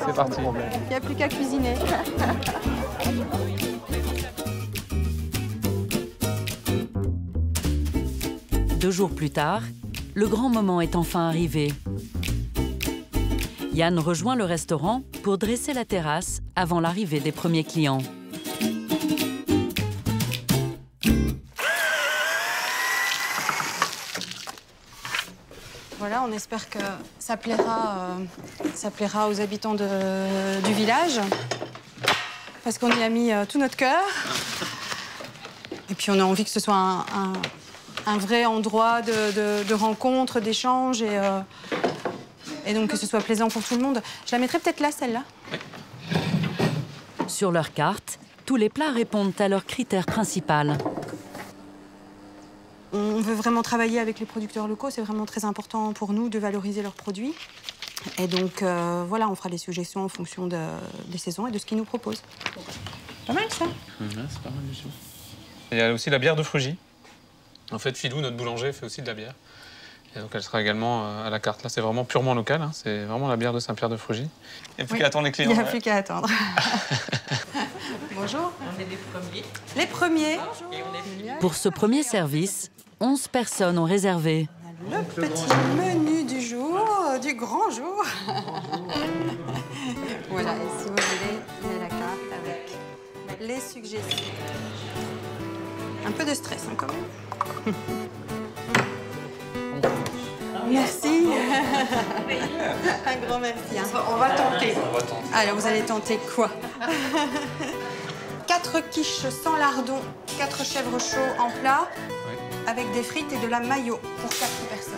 C'est parti. Il n'y a plus qu'à cuisiner. 2 jours plus tard, le grand moment est enfin arrivé. Yann rejoint le restaurant pour dresser la terrasse avant l'arrivée des premiers clients. Voilà, on espère que ça plaira aux habitants du village, parce qu'on y a mis tout notre cœur. Et puis on a envie que ce soit un vrai endroit de rencontre, d'échange, et donc que ce soit plaisant pour tout le monde. Je la mettrai peut-être là, celle-là. Sur leur carte, tous les plats répondent à leur critère principal. On veut vraiment travailler avec les producteurs locaux. C'est vraiment très important pour nous de valoriser leurs produits. Et donc, voilà, on fera des suggestions en fonction des saisons et de ce qu'ils nous proposent. Pas mal, ça. C'est pas mal du tout. Il y a aussi la bière de Frugy. En fait, Philou, notre boulanger, fait aussi de la bière. Et donc, elle sera également à la carte. Là, c'est vraiment purement local. Hein. C'est vraiment la bière de Saint-Pierre-de-Frugy. Il n'y a plus qu'à attendre les clients. Il n'y a plus qu'à attendre. Bonjour. On est les premiers. Les premiers. Pour ce premier service, 11 personnes ont réservé. Le petit menu du jour, du grand jour. Voilà, et si vous voulez, il y a la carte avec les suggestions. Un peu de stress, hein, quand même. Merci. Un grand merci. Hein. On va tenter. Alors, vous allez tenter quoi? 4 quiches sans lardon, 4 chèvres chauds en plat, avec des frites et de la mayo pour 4 personnes.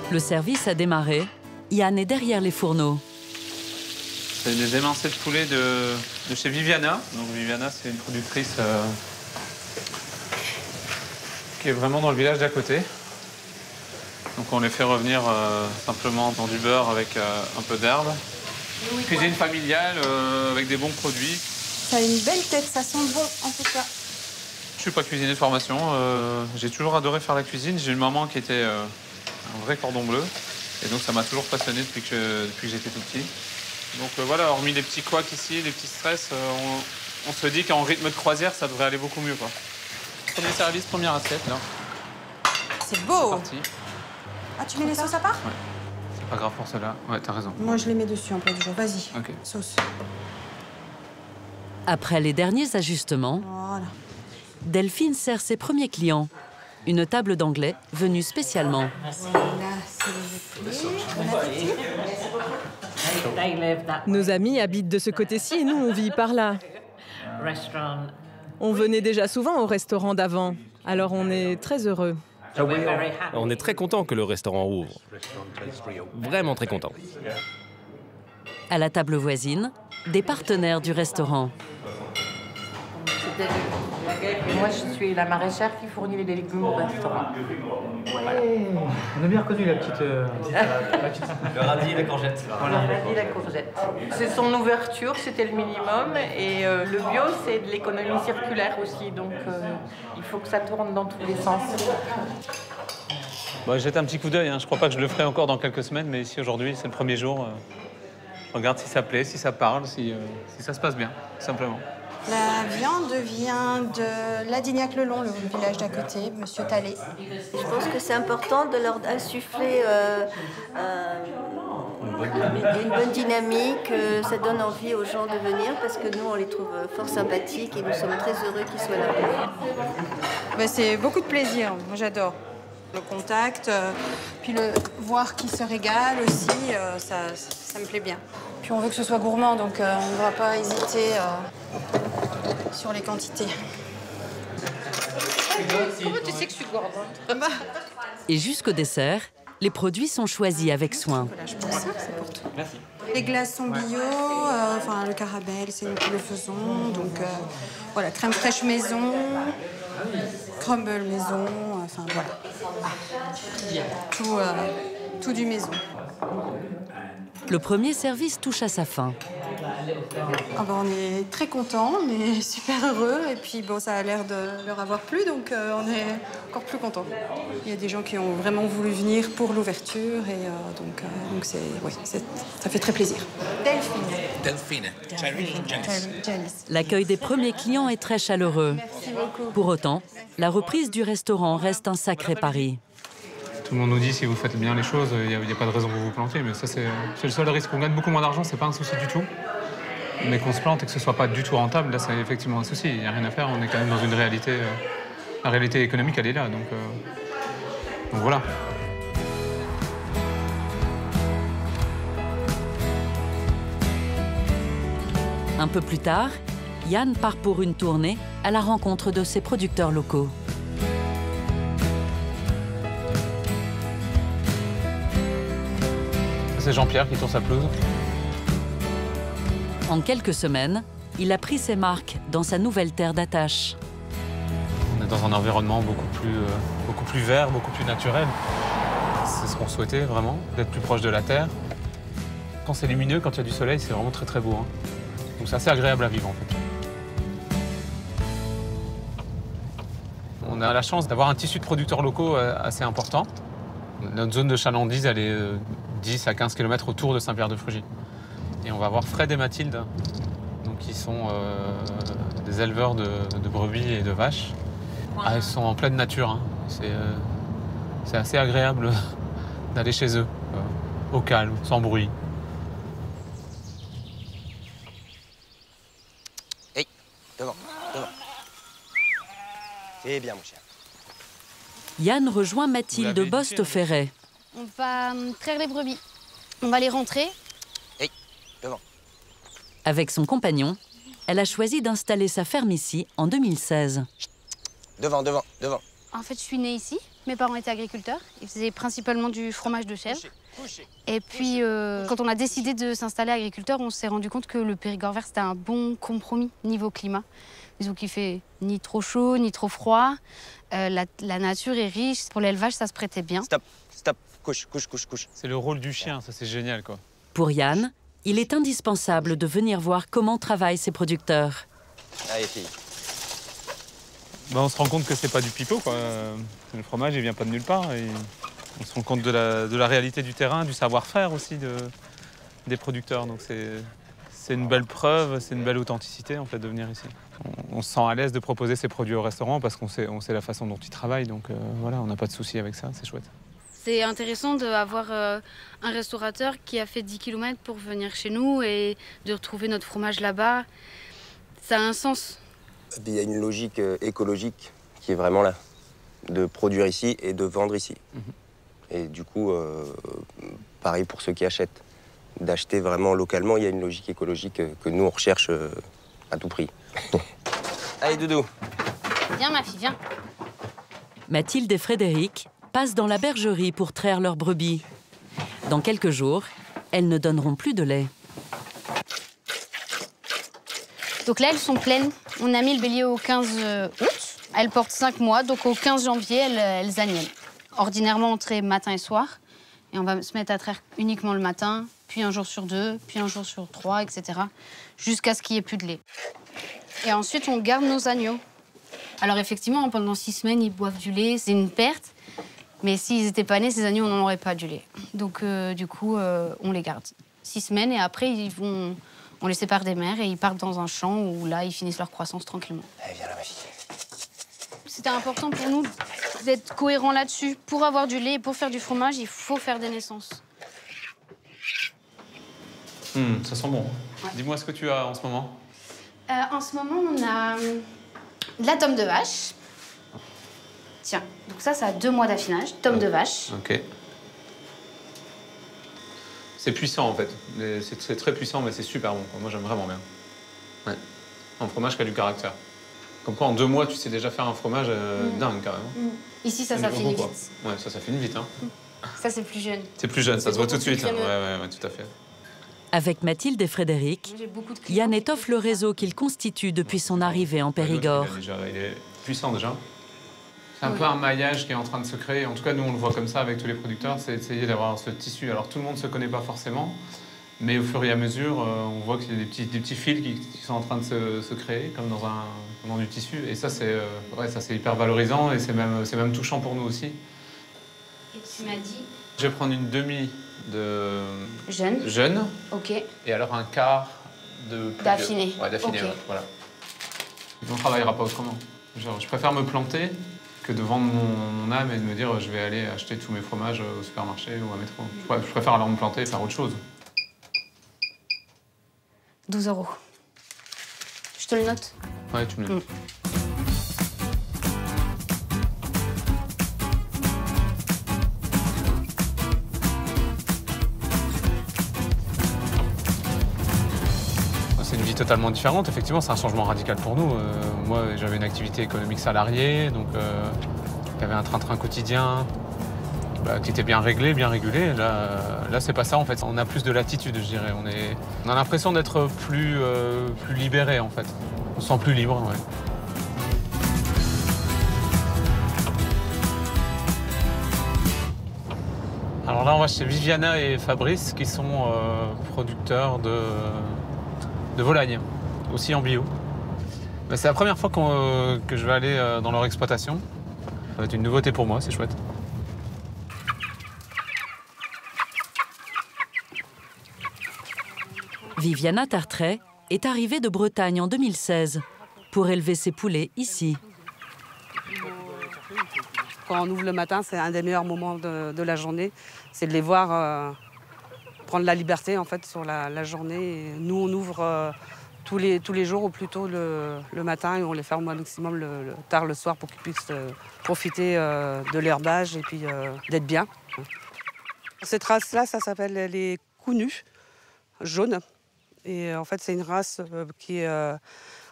Le service a démarré. Yann est derrière les fourneaux. C'est des émincés de poulet de chez Viviana. Donc Viviana, c'est une productrice qui est vraiment dans le village d'à côté. Donc on les fait revenir simplement dans du beurre avec un peu d'herbe. Cuisine familiale avec des bons produits. Ça a une belle tête, ça sent bon en tout cas. Je suis pas cuisinier de formation. J'ai toujours adoré faire la cuisine. J'ai une maman qui était un vrai cordon bleu. Et donc ça m'a toujours passionné depuis que j'étais tout petit. Donc voilà, hormis les petits couacs ici, les petits stress, on se dit qu'en rythme de croisière, ça devrait aller beaucoup mieux, quoi. Premier service, première assiette, là. C'est beau. Parti. Ah, tu mets les sauces à part? Ouais. C'est pas grave pour cela. Ouais, t'as raison. Moi, je les mets dessus en plat du jour. Vas-y. Ok. Sauce. Après les derniers ajustements, Voilà. Delphine sert ses premiers clients. Une table d'anglais venue spécialement. Nos amis habitent de ce côté-ci et nous, on vit par là. On venait déjà souvent au restaurant d'avant, alors on est très heureux. On est très content que le restaurant ouvre. Vraiment très content. À la table voisine, des partenaires du restaurant. Moi, je suis la maraîchère qui fournit les légumes au restaurant. Voilà. On a bien reconnu la petite... Le radis et la courgette. Le radis et la courgette. C'est son ouverture, c'était le minimum. Et le bio, c'est de l'économie circulaire aussi. Donc, il faut que ça tourne dans tous les sens. Bon, jette un petit coup d'œil. Hein. Je crois pas que je le ferai encore dans quelques semaines, mais ici, aujourd'hui, c'est le premier jour. Je regarde si ça plaît, si ça parle, si ça se passe bien, simplement. La viande vient de Ladignac-le-Long, le village d'à côté, Monsieur Tallet. Je pense que c'est important de leur insuffler une bonne dynamique. Ça donne envie aux gens de venir parce que nous, on les trouve fort sympathiques et nous sommes très heureux qu'ils soient là. Ben, c'est beaucoup de plaisir, moi j'adore. Le contact, puis le voir qu'ils se régalent aussi, ça me plaît bien. Puis on veut que ce soit gourmand, donc on ne va pas hésiter sur les quantités. Comment tu sais que je suis gourmande? Et jusqu'au dessert, les produits sont choisis avec soin. Voilà, je prends ça, c'est pour toi. Merci. Les glaces sont bio, enfin le caramel, c'est nous qui le faisons. Donc voilà, crème fraîche maison, crumble maison, enfin voilà. Tout du maison. Le premier service touche à sa fin. Ah ben, on est très contents, on est super heureux et puis bon, ça a l'air de leur avoir plu, donc on est encore plus contents. Il y a des gens qui ont vraiment voulu venir pour l'ouverture et donc ça fait très plaisir. Delphine. L'accueil des premiers clients est très chaleureux. Merci beaucoup. Pour autant, la reprise du restaurant reste un sacré pari. Tout le monde nous dit si vous faites bien les choses, il n'y a pas de raison que vous vous plantiez, mais ça c'est le seul risque. On gagne beaucoup moins d'argent, c'est pas un souci du tout. Mais qu'on se plante et que ce soit pas du tout rentable, là c'est effectivement un souci. Il n'y a rien à faire, on est quand même dans une réalité. La réalité économique, elle est là, donc voilà. Un peu plus tard, Yann part pour une tournée à la rencontre de ses producteurs locaux. C'est Jean-Pierre qui tourne sa pelouse. En quelques semaines, il a pris ses marques dans sa nouvelle terre d'attache. On est dans un environnement beaucoup plus vert, beaucoup plus naturel. C'est ce qu'on souhaitait vraiment, d'être plus proche de la terre. Quand c'est lumineux, quand il y a du soleil, c'est vraiment très très beau. Hein. Donc c'est assez agréable à vivre en fait. On a la chance d'avoir un tissu de producteurs locaux assez important. Notre zone de chalandise, elle est 10 à 15 km autour de Saint-Pierre-de-Frugy. Et on va voir Fred et Mathilde, donc qui sont des éleveurs de brebis et de vaches. Ah, ils sont en pleine nature. Hein. C'est assez agréable d'aller chez eux, au calme, sans bruit. Hey, devant. C'est bien, mon cher. Yann rejoint Mathilde Bost-Ferret. On va traire les brebis. On va les rentrer. Hey, devant. Avec son compagnon, elle a choisi d'installer sa ferme ici en 2016. Devant, devant, devant. En fait, je suis née ici. Mes parents étaient agriculteurs. Ils faisaient principalement du fromage de chèvre. Et puis, quand on a décidé de s'installer agriculteur, on s'est rendu compte que le Périgord vert, c'était un bon compromis niveau climat. Disons qu'il fait ni trop chaud, ni trop froid. La nature est riche. Pour l'élevage, ça se prêtait bien. Stop, stop, couche, couche, couche, couche. C'est le rôle du chien, ça c'est génial, quoi. Pour Yann, il est indispensable de venir voir comment travaillent ses producteurs. Allez, fille. On se rend compte que c'est pas du pipeau, quoi. Le fromage, il vient pas de nulle part. Et on se rend compte de la réalité du terrain, du savoir-faire aussi des producteurs. Donc c'est une belle preuve, c'est une belle authenticité en fait de venir ici. On se sent à l'aise de proposer ces produits au restaurant parce qu'on sait la façon dont ils travaillent. Donc voilà, on n'a pas de souci avec ça, c'est chouette. C'est intéressant d'avoir un restaurateur qui a fait 10 km pour venir chez nous et de retrouver notre fromage là-bas. Ça a un sens. Il y a une logique écologique qui est vraiment là, de produire ici et de vendre ici. Et du coup, pareil pour ceux qui achètent, d'acheter vraiment localement, il y a une logique écologique que nous, on recherche à tout prix. Allez, Doudou. Viens, ma fille, viens. Mathilde et Frédéric passent dans la bergerie pour traire leurs brebis. Dans quelques jours, elles ne donneront plus de lait. Donc là, elles sont pleines. On a mis le bélier au 15 août. Elles portent 5 mois, donc au 15 janvier, elles agnellent. Ordinairement, on traite matin et soir. Et on va se mettre à traire uniquement le matin, puis un jour sur 2, puis un jour sur 3, etc. Jusqu'à ce qu'il n'y ait plus de lait. Et ensuite, on garde nos agneaux. Alors effectivement, pendant 6 semaines, ils boivent du lait. C'est une perte. Mais s'ils n'étaient pas nés, ces agneaux, on n'en aurait pas du lait. Donc du coup, on les garde 6 semaines et après, on les sépare des mères et ils partent dans un champ où là, ils finissent leur croissance tranquillement. Allez, viens là, ma fille. C'était important pour nous d'être cohérents là-dessus. Pour avoir du lait et pour faire du fromage, il faut faire des naissances. Ça sent bon. Ouais. Dis-moi ce que tu as en ce moment. En ce moment, on a de la tome de vache. Tiens, donc ça a 2 mois d'affinage, tome de vache. Ok. C'est puissant en fait. C'est très puissant, mais c'est super bon. Moi, j'aime vraiment bien. Ouais. Un fromage qui a du caractère. Comme quoi, en 2 mois, tu sais déjà faire un fromage dingue, carrément. Ici, ça finit vite. Ouais, ça finit vite. Hein. Ça, c'est plus jeune. C'est plus jeune, ça se voit tout de suite. Hein. Ouais, tout à fait. Avec Mathilde et Frédéric, Yann étoffe le réseau qu'il constitue depuis son arrivée en Périgord. Il est puissant déjà. C'est un peu un maillage qui est en train de se créer. En tout cas, nous, on le voit comme ça avec tous les producteurs, c'est essayer d'avoir ce tissu. Alors, tout le monde ne se connaît pas forcément, mais au fur et à mesure, on voit qu'il y a des petits fils qui sont en train de se créer, comme dans du tissu. Et ça, c'est hyper valorisant et c'est même touchant pour nous aussi. Et tu m'as dit... Je vais prendre une demi de jeune. Ok. Et alors un quart de... D'affiné. Ouais, d'affiné, okay. Voilà. On ne travaillera pas autrement. Genre, je préfère me planter que de vendre mon âme et de me dire je vais aller acheter tous mes fromages au supermarché ou à métro. Je préfère alors me planter et faire autre chose. 12 €. Je te le note. Ouais, tu me le notes. C'est une vie totalement différente. Effectivement, c'est un changement radical pour nous. Moi, j'avais une activité économique salariée, donc il y avait un train-train quotidien qui était bien réglé, bien régulé. Là, c'est pas ça, en fait. On a plus de latitude, je dirais. On a l'impression d'être plus libéré, en fait. On se sent plus libre, ouais. Alors là, on va chez Viviana et Fabrice, qui sont producteurs de volailles, aussi en bio. C'est la première fois que je vais aller dans leur exploitation. Ça va être une nouveauté pour moi, c'est chouette. Viviana Tartret est arrivée de Bretagne en 2016 pour élever ses poulets ici. Quand on ouvre le matin, c'est un des meilleurs moments de la journée. C'est de les voir prendre la liberté en fait, sur la journée. Et nous, on ouvre tous les jours, ou plutôt le matin, et on les ferme au maximum tard le soir pour qu'ils puissent profiter de l'herbage et puis d'être bien. Cette race-là, ça s'appelle les coups nus, jaunes. Et en fait, c'est une race qui est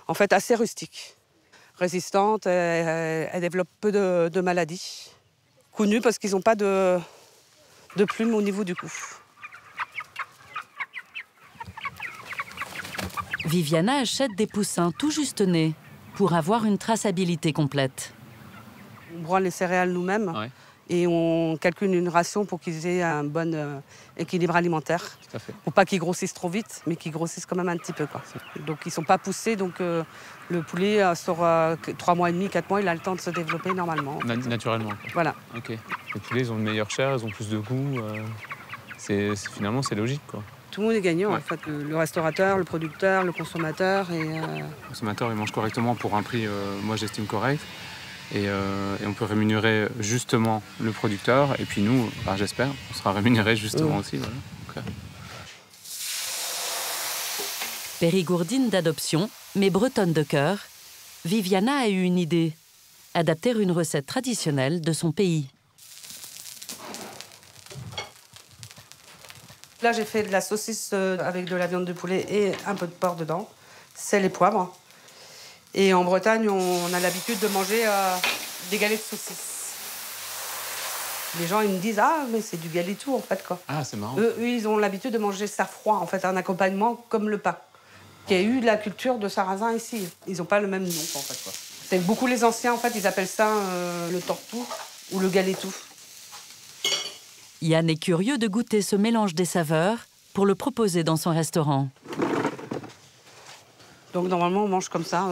en fait assez rustique, résistante. Elle développe peu de maladies. Coups nus parce qu'ils n'ont pas de plumes au niveau du cou. Viviana achète des poussins tout juste nés pour avoir une traçabilité complète. On broie les céréales nous-mêmes et on calcule une ration pour qu'ils aient un bon équilibre alimentaire. Tout à fait. Pour pas qu'ils grossissent trop vite, mais qu'ils grossissent quand même un petit peu, quoi. Donc ils ne sont pas poussés, donc le poulet sur 3 mois et demi, 4 mois, il a le temps de se développer normalement. Naturellement. Voilà. Ok. Les poulets, ils ont une meilleure chair, ils ont plus de goût. Finalement, c'est logique, quoi. Tout le monde est gagnant, en fait. Le restaurateur, le producteur, le consommateur. Le consommateur, il mange correctement pour un prix, moi j'estime correct. Et on peut rémunérer justement le producteur. Et puis nous, j'espère, on sera rémunéré justement aussi. Voilà. Donc, Périgourdine d'adoption, mais bretonne de cœur, Viviana a eu une idée. Adapter une recette traditionnelle de son pays. Là, j'ai fait de la saucisse avec de la viande de poulet et un peu de porc dedans, sel et poivre. Et en Bretagne, on a l'habitude de manger des galettes de saucisse. Les gens, ils me disent « Ah, mais c'est du galetou, en fait, quoi. » Ah, c'est marrant. Eux, ils ont l'habitude de manger ça froid, en fait, un accompagnement comme le pain. Il y a eu de la culture de sarrasin ici. Ils n'ont pas le même nom, en fait, quoi. C'est beaucoup les anciens, en fait, ils appellent ça le tortou ou le galetou. Yann est curieux de goûter ce mélange des saveurs pour le proposer dans son restaurant. Donc normalement, on mange comme ça.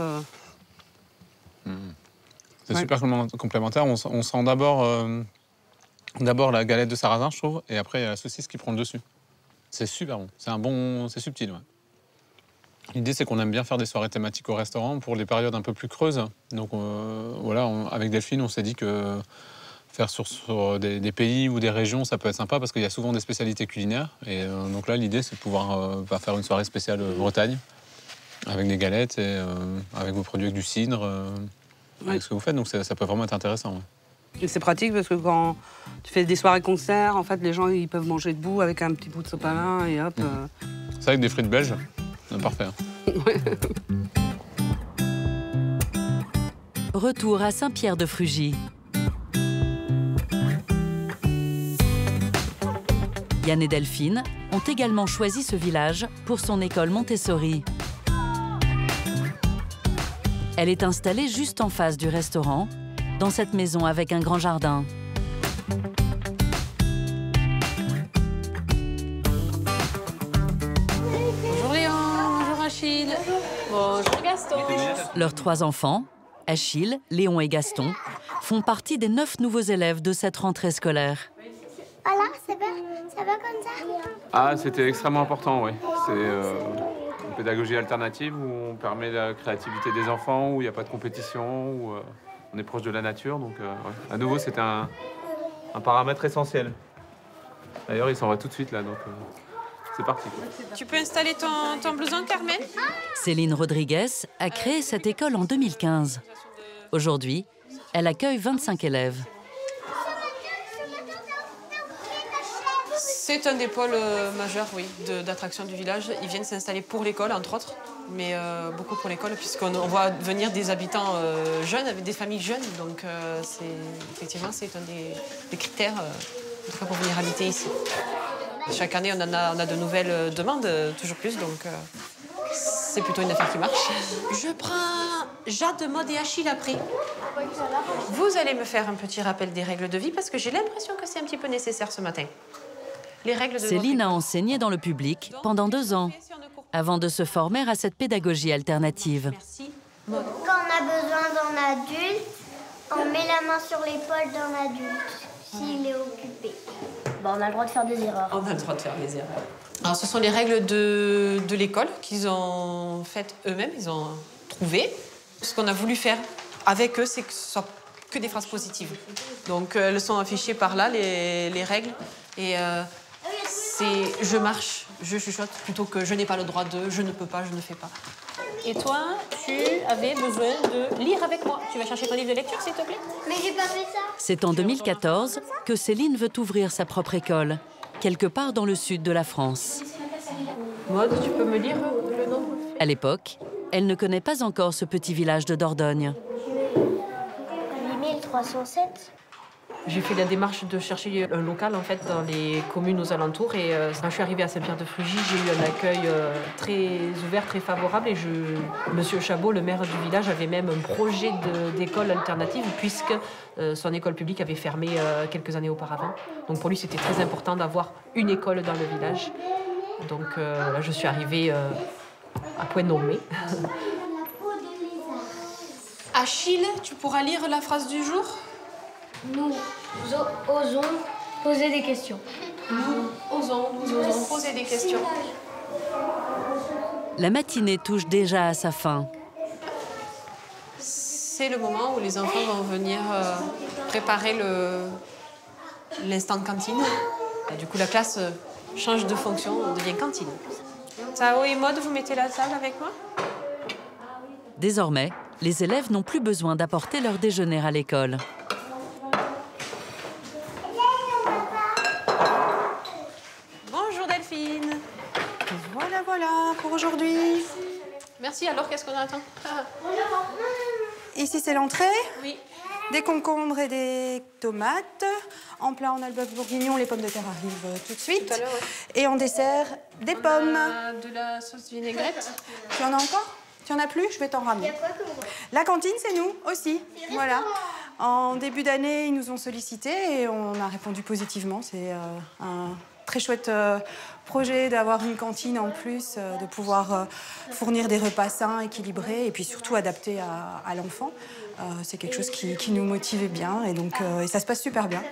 C'est super complémentaire. On sent d'abord la galette de sarrasin, je trouve, et après il y a la saucisse qui prend le dessus. C'est super bon. C'est subtil. Ouais. L'idée, c'est qu'on aime bien faire des soirées thématiques au restaurant pour les périodes un peu plus creuses. Donc voilà, avec Delphine, on s'est dit que faire sur des pays ou des régions, ça peut être sympa parce qu'il y a souvent des spécialités culinaires. Et donc là, l'idée, c'est de pouvoir faire une soirée spéciale Bretagne avec des galettes et avec vos produits avec du cidre, avec ce que vous faites. Donc ça peut vraiment être intéressant. Ouais. Et c'est pratique parce que quand tu fais des soirées concerts, en fait, les gens ils peuvent manger debout avec un petit bout de sopalin et hop. C'est avec des frites belges, c'est parfait. Retour à Saint-Pierre-de-Frugy. Yann et Delphine ont également choisi ce village pour son école Montessori. Elle est installée juste en face du restaurant, dans cette maison avec un grand jardin. Bonjour Léon, bonjour Achille. Bonjour Gaston. Leurs 3 enfants, Achille, Léon et Gaston, font partie des 9 nouveaux élèves de cette rentrée scolaire. Voilà, ça va comme ça? Ah, c'était extrêmement important, oui. C'est une pédagogie alternative où on permet la créativité des enfants, où il n'y a pas de compétition, où on est proche de la nature. Donc, ouais. À nouveau, c'est un paramètre essentiel. D'ailleurs, il s'en va tout de suite, là, donc c'est parti. Quoi. Tu peux installer ton blouson, Carmen? Céline Rodriguez a créé cette école en 2015. Aujourd'hui, elle accueille 25 élèves. C'est un des pôles majeurs, oui, d'attraction du village. Ils viennent s'installer pour l'école, entre autres, mais beaucoup pour l'école, puisqu'on voit venir des habitants jeunes, avec des familles jeunes. Donc, effectivement, c'est un des critères en tout cas, pour venir habiter ici. Chaque année, on a de nouvelles demandes, toujours plus, donc c'est plutôt une affaire qui marche. Je prends Jade de Mode et Achille après. Vous allez me faire un petit rappel des règles de vie, parce que j'ai l'impression que c'est un petit peu nécessaire ce matin. Les règles de Céline a enseigné dans le public pendant 2 ans, avant de se former à cette pédagogie alternative. Quand on a besoin d'un adulte, on met la main sur l'épaule d'un adulte, s'il est occupé. Bon, on a le droit de faire des erreurs. On a le droit de faire des erreurs. Alors, ce sont les règles de l'école qu'ils ont faites eux-mêmes, ils ont trouvé. Ce qu'on a voulu faire avec eux, c'est que ce soit que des phrases positives. Donc, elles sont affichées par là, les règles. Et c'est je marche, je chuchote, plutôt que je n'ai pas le droit de, je ne peux pas, je ne fais pas. Et toi, tu avais besoin de lire avec moi. Tu vas chercher ton livre de lecture, s'il te plaît? Mais j'ai pas fait ça. C'est en 2014 que Céline veut ouvrir sa propre école. quelque part dans le sud de la France. Maud, tu peux me lire le nombre? À l'époque, elle ne connaît pas encore ce petit village de Dordogne. 8307. J'ai fait la démarche de chercher un local en fait dans les communes aux alentours et quand je suis arrivée à Saint-Pierre-de-Frugy, j'ai eu un accueil très ouvert, très favorable et Monsieur Chabot, le maire du village, avait même un projet d'école alternative puisque son école publique avait fermé quelques années auparavant. Donc pour lui, c'était très important d'avoir une école dans le village. Donc là, je suis arrivée à point nommé. Achille, tu pourras lire la phrase du jour? Nous osons poser des questions. Nous osons poser des questions. La matinée touche déjà à sa fin. C'est le moment où les enfants vont venir préparer l'instant cantine. Et du coup, la classe change de fonction, on devient cantine. Tao et Maud, vous mettez la table avec moi? Désormais, les élèves n'ont plus besoin d'apporter leur déjeuner à l'école. Bonjour Delphine. Voilà pour aujourd'hui. Merci, alors qu'est-ce qu'on attend? Ici c'est l'entrée. Oui. Des concombres et des tomates. En plat, on a le bœuf bourguignon, les pommes de terre arrivent tout de suite. Tout à l'heure, ouais. Et en dessert, des pommes. De la sauce vinaigrette. Tu en as encore? Tu en as plus? Je vais t'en ramener. La cantine, c'est nous aussi. Voilà. En début d'année, ils nous ont sollicité et on a répondu positivement. C'est un très chouette projet d'avoir une cantine en plus, de pouvoir fournir des repas sains, équilibrés et puis surtout adaptés à l'enfant. C'est quelque chose qui nous motivait bien et donc et ça se passe super bien.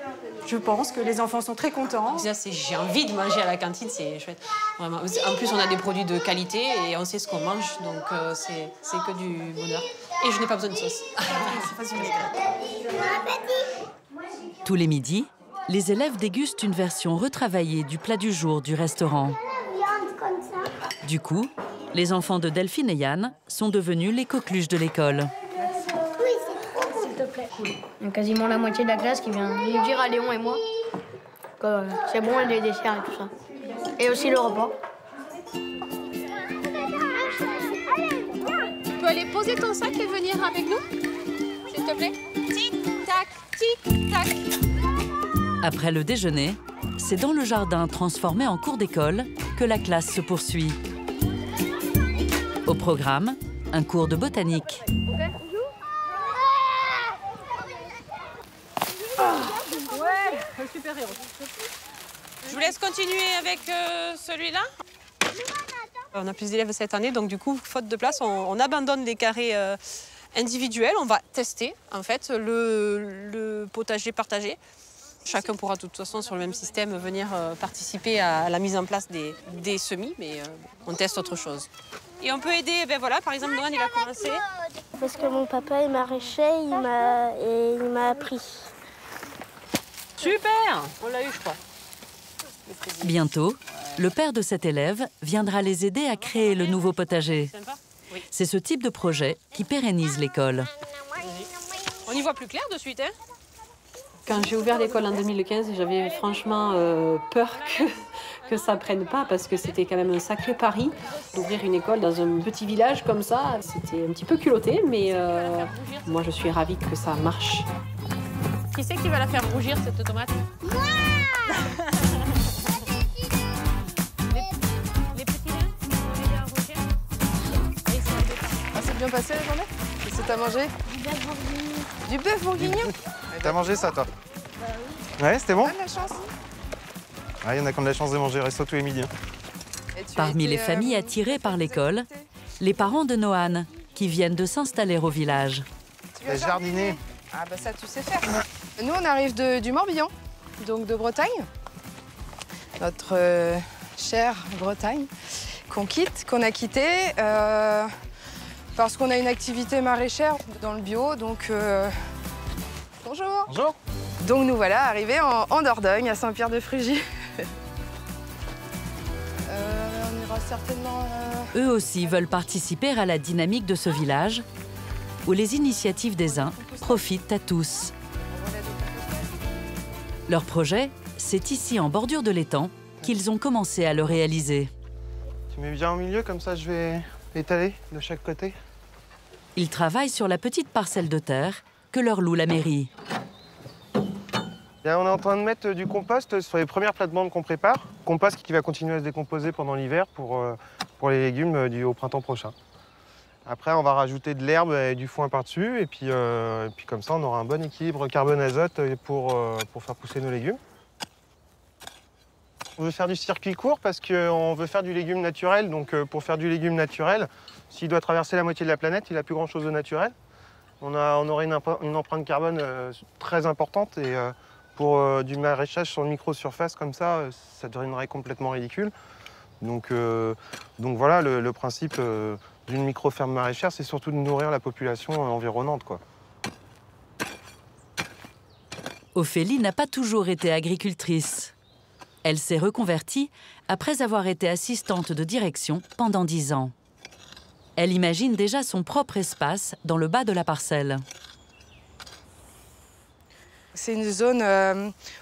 Je pense que les enfants sont très contents. J'ai envie de manger à la cantine, c'est chouette. Vraiment. En plus, on a des produits de qualité et on sait ce qu'on mange, donc c'est que du bonheur. Et je n'ai pas besoin de sauce. C'est pas une Tous les midis, les élèves dégustent une version retravaillée du plat du jour du restaurant. Du coup, les enfants de Delphine et Yann sont devenus les coqueluches de l'école. Oui, c'est trop cool. S'il te plaît. Cool. Il y a quasiment la moitié de la classe qui vient nous dire à Léon et moi que c'est bon les desserts et tout ça. Et aussi le repas. Tu peux aller poser ton sac et venir avec nous, s'il te plaît? Tic-tac, tic-tac. Après le déjeuner, c'est dans le jardin transformé en cours d'école que la classe se poursuit. Au programme, un cours de botanique. Ouais, super héros. Je vous laisse continuer avec celui-là. On a plus d'élèves cette année, donc du coup, faute de place, on abandonne les carrés individuels. On va tester, en fait, le potager partagé. Chacun pourra de toute façon, sur le même système, venir participer à la mise en place des semis, mais on teste autre chose. Et on peut aider, ben voilà, par exemple, Noël, il a commencé. Parce que mon papa est maraîcher, il m'a appris. Super! On l'a eu, je crois. Bientôt, le père de cet élève viendra les aider à créer le nouveau potager. C'est ce type de projet qui pérennise l'école. On y voit plus clair de suite, hein? Quand j'ai ouvert l'école en 2015, j'avais franchement peur que ça prenne pas parce que c'était quand même un sacré pari d'ouvrir une école dans un petit village comme ça. C'était un petit peu culotté, mais moi je suis ravie que ça marche. Qui c'est qui va la faire rougir cette tomate? Moi! les petits nains, on va aider à rougir. Ah, c'est bien passé la journée? Qu'est-ce que t'as mangé? Du bœuf bourguignon. Du bœuf bourguignon? T'as mangé ça, toi? Bah oui. Ouais, c'était bon? Ah, de la chance. Ouais, il y en a qui ont de la chance de manger resto tous les midis. Parmi les familles attirées par l'école, les parents de Noan, qui viennent de s'installer au village. Tu vas jardiner? Ah bah ça, tu sais faire. Nous, on arrive du Morbihan, donc de Bretagne. Notre chère Bretagne, qu'on a quitté parce qu'on a une activité maraîchère dans le bio, donc... Bonjour. Bonjour. Donc nous voilà arrivés en Dordogne, à Saint-Pierre-de-Frugy. On ira certainement... Eux aussi veulent participer à la dynamique de ce village, où les initiatives des uns profitent à tous. Leur projet, c'est ici, en bordure de l'étang, qu'ils ont commencé à le réaliser. Tu mets bien au milieu, comme ça je vais étaler de chaque côté. Ils travaillent sur la petite parcelle de terre que leur loue la mairie. Là, on est en train de mettre du compost sur les premières plates-bandes qu'on prépare. Compost qui va continuer à se décomposer pendant l'hiver pour les légumes au printemps prochain. Après, on va rajouter de l'herbe et du foin par-dessus. Et puis comme ça, on aura un bon équilibre carbone-azote pour faire pousser nos légumes. On veut faire du circuit court parce qu'on veut faire du légume naturel. Donc pour faire du légume naturel, s'il doit traverser la moitié de la planète, il n'a plus grand-chose de naturel. On aurait une empreinte carbone très importante. Et pour du maraîchage sur micro-surface comme ça deviendrait complètement ridicule. Donc voilà, le principe d'une micro-ferme maraîchère, c'est surtout de nourrir la population environnante, quoi. Ophélie n'a pas toujours été agricultrice. Elle s'est reconvertie après avoir été assistante de direction pendant 10 ans. Elle imagine déjà son propre espace dans le bas de la parcelle. C'est une zone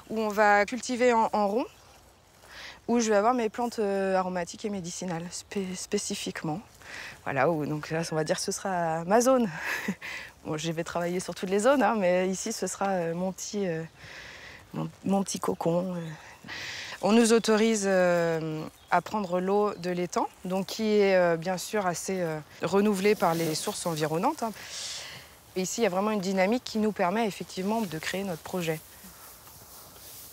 où on va cultiver en rond, où je vais avoir mes plantes aromatiques et médicinales spécifiquement. Voilà, donc là, on va dire que ce sera ma zone. Bon, je vais travailler sur toutes les zones, hein, mais ici, ce sera mon petit cocon. On nous autorise à prendre l'eau de l'étang, donc qui est bien sûr assez renouvelée par les sources environnantes. Hein. Et ici, il y a vraiment une dynamique qui nous permet effectivement de créer notre projet.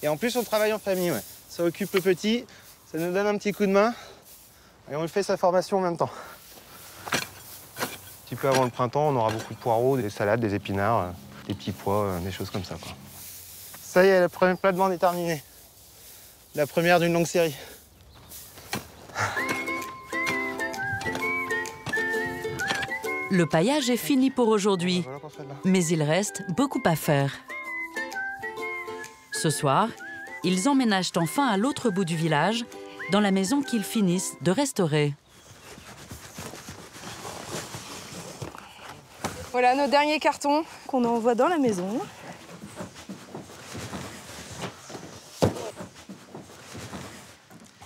Et en plus, on travaille en famille, ouais. Ça occupe le petit, ça nous donne un petit coup de main. Et on fait sa formation en même temps. Un petit peu avant le printemps, on aura beaucoup de poireaux, des salades, des épinards, des petits pois, des choses comme ça, quoi. Ça y est, la première plate-bande est terminée. La première d'une longue série. Le paillage est fini pour aujourd'hui, mais il reste beaucoup à faire. Ce soir, ils emménagent enfin à l'autre bout du village, dans la maison qu'ils finissent de restaurer. Voilà nos derniers cartons qu'on envoie dans la maison.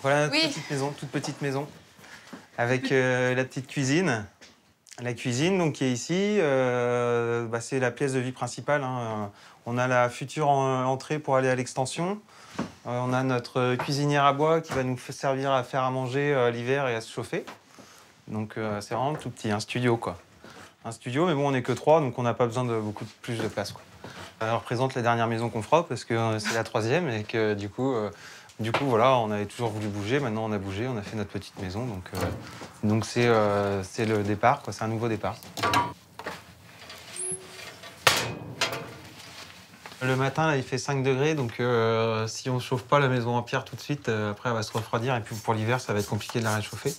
Voilà notre petite maison, toute petite maison, avec la petite cuisine. La cuisine, donc, qui est ici, c'est la pièce de vie principale, hein. On a la future entrée pour aller à l'extension. On a notre cuisinière à bois qui va nous servir à faire à manger l'hiver et à se chauffer. Donc c'est vraiment tout petit, un studio, quoi. Un studio, mais bon, on n'est que 3, donc on n'a pas besoin de beaucoup plus de place, quoi. Elle représente la dernière maison qu'on fera, parce que c'est la 3e, et que du coup, voilà, on avait toujours voulu bouger. Maintenant, on a bougé, on a fait notre petite maison. Donc c'est le départ, quoi. C'est un nouveau départ. Le matin, là, il fait 5 degrés. Donc si on ne chauffe pas la maison en pierre tout de suite, après, elle va se refroidir. Et puis pour l'hiver, ça va être compliqué de la réchauffer.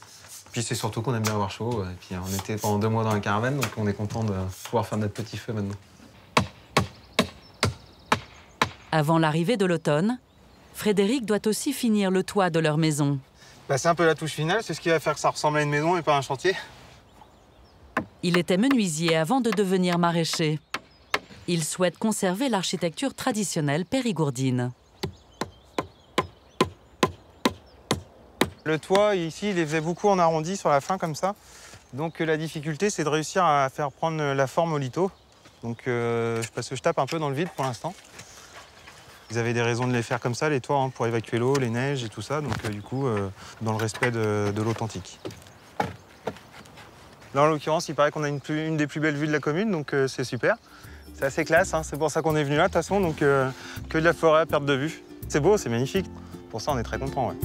Puis c'est surtout qu'on aime bien avoir chaud. Et puis on était pendant 2 mois dans la caravane, donc on est content de pouvoir faire notre petit feu maintenant. Avant l'arrivée de l'automne, Frédéric doit aussi finir le toit de leur maison. C'est un peu la touche finale, c'est ce qui va faire que ça ressemble à une maison et pas à un chantier. Il était menuisier avant de devenir maraîcher. Il souhaite conserver l'architecture traditionnelle périgourdine. Le toit, ici, il les faisait beaucoup en arrondi sur la fin, comme ça. Donc la difficulté, c'est de réussir à faire prendre la forme au lito. Donc parce que je tape un peu dans le vide pour l'instant. Ils avaient des raisons de les faire comme ça, les toits, hein, pour évacuer l'eau, les neiges et tout ça. Donc du coup, dans le respect de l'authentique. Là, en l'occurrence, il paraît qu'on a une des plus belles vues de la commune, donc c'est super. C'est assez classe, hein, c'est pour ça qu'on est venu là, de toute façon, donc que de la forêt à perte de vue. C'est beau, c'est magnifique. Pour ça, on est très contents, ouais.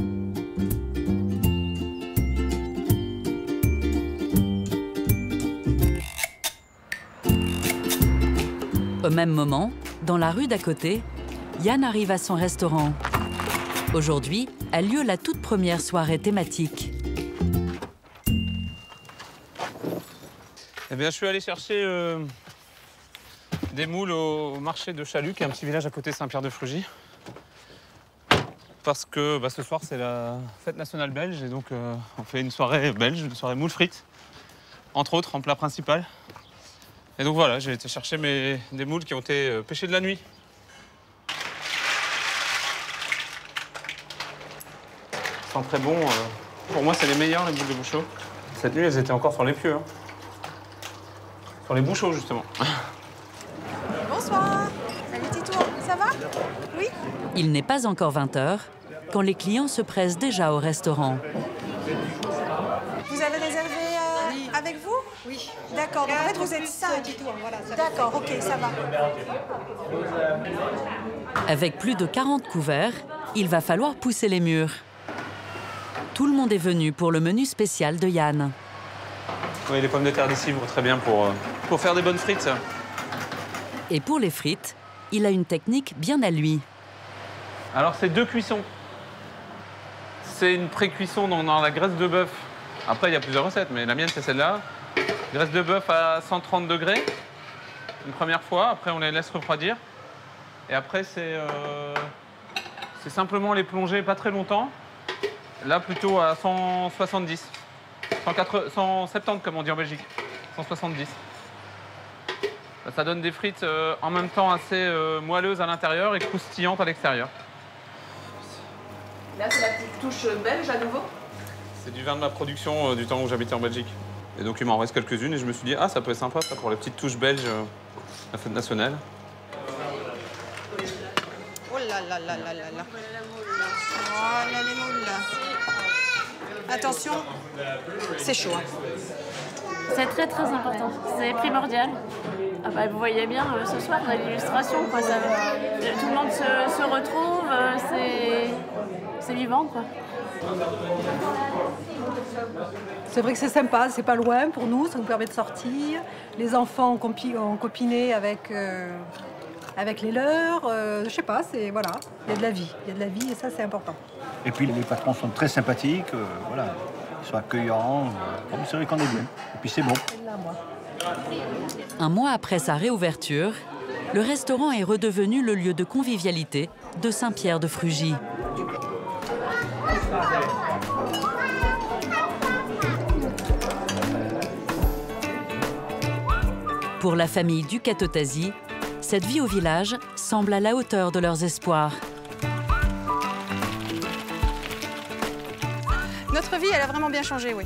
Au même moment, dans la rue d'à côté, Yann arrive à son restaurant. Aujourd'hui a lieu la toute première soirée thématique. Eh bien, je suis allé chercher des moules au marché de Chalut, qui est un petit village à côté de Saint-Pierre-de-Frugy. Parce que ce soir, c'est la fête nationale belge, et donc on fait une soirée belge, une soirée moules frites, entre autres, en plat principal. Et donc voilà, j'ai été chercher des moules qui ont été pêchés de la nuit. sent très bon. Pour moi, c'est les meilleurs, les boules de bouchot. Cette nuit, elles étaient encore sur les pieux. Hein. Sur les bouchots, justement. Bonsoir. Salut Titour, ça va? Oui? Il n'est pas encore 20 h quand les clients se pressent déjà au restaurant. Vous avez réservé avec vous? Oui. D'accord, donc en fait vous êtes 5. D'accord, ok, ça va. Avec plus de 40 couverts, il va falloir pousser les murs. Tout le monde est venu pour le menu spécial de Yann. Oui, les pommes de terre d'ici vont très bien pour faire des bonnes frites. Et pour les frites, il a une technique bien à lui. Alors, c'est 2 cuissons. C'est une pré-cuisson dans la graisse de bœuf. Après, il y a plusieurs recettes, mais la mienne, c'est celle-là. Graisse de bœuf à 130 degrés, une première fois. Après, on les laisse refroidir. Et après, c'est simplement les plonger pas très longtemps. Là, plutôt à 170. 170, comme on dit en Belgique. 170. Ça donne des frites en même temps assez moelleuses à l'intérieur et croustillantes à l'extérieur. Là, c'est la petite touche belge à nouveau. C'est du vin de ma production du temps où j'habitais en Belgique. Et donc, il m'en reste quelques-unes et je me suis dit, ah, ça peut être sympa, ça, pour la petite touche belge, la fête nationale. Oh là là là là là là. Oh là les moules. Attention, c'est chaud. Hein. C'est très très important, c'est primordial. Ah bah, vous voyez bien ce soir, l'illustration, quoi. Tout le monde se retrouve, c'est vivant, quoi. C'est vrai que c'est sympa, c'est pas loin pour nous, ça nous permet de sortir. Les enfants ont copiné avec les leurs. Je sais pas, voilà, il y a de la vie. Il y a de la vie et ça, c'est important. Et puis les patrons sont très sympathiques, voilà. Ils sont accueillants. C'est vrai qu'on est bien. Et puis c'est bon. Un mois après sa réouverture, le restaurant est redevenu le lieu de convivialité de Saint-Pierre-de-Frugy. Pour la famille Ducatotasi, cette vie au village semble à la hauteur de leurs espoirs. Notre vie, elle a vraiment bien changé, oui.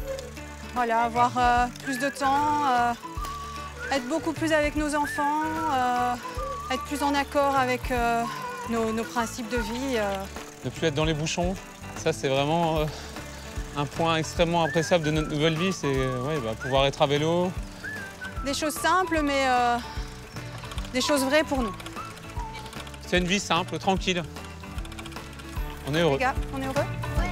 Voilà, avoir plus de temps, être beaucoup plus avec nos enfants, être plus en accord avec nos principes de vie. Ne plus être dans les bouchons, ça c'est vraiment un point extrêmement appréciable de notre nouvelle vie, c'est pouvoir être à vélo. Des choses simples, mais des choses vraies pour nous. C'est une vie simple, tranquille. On est heureux. Les gars, on est heureux? Ouais.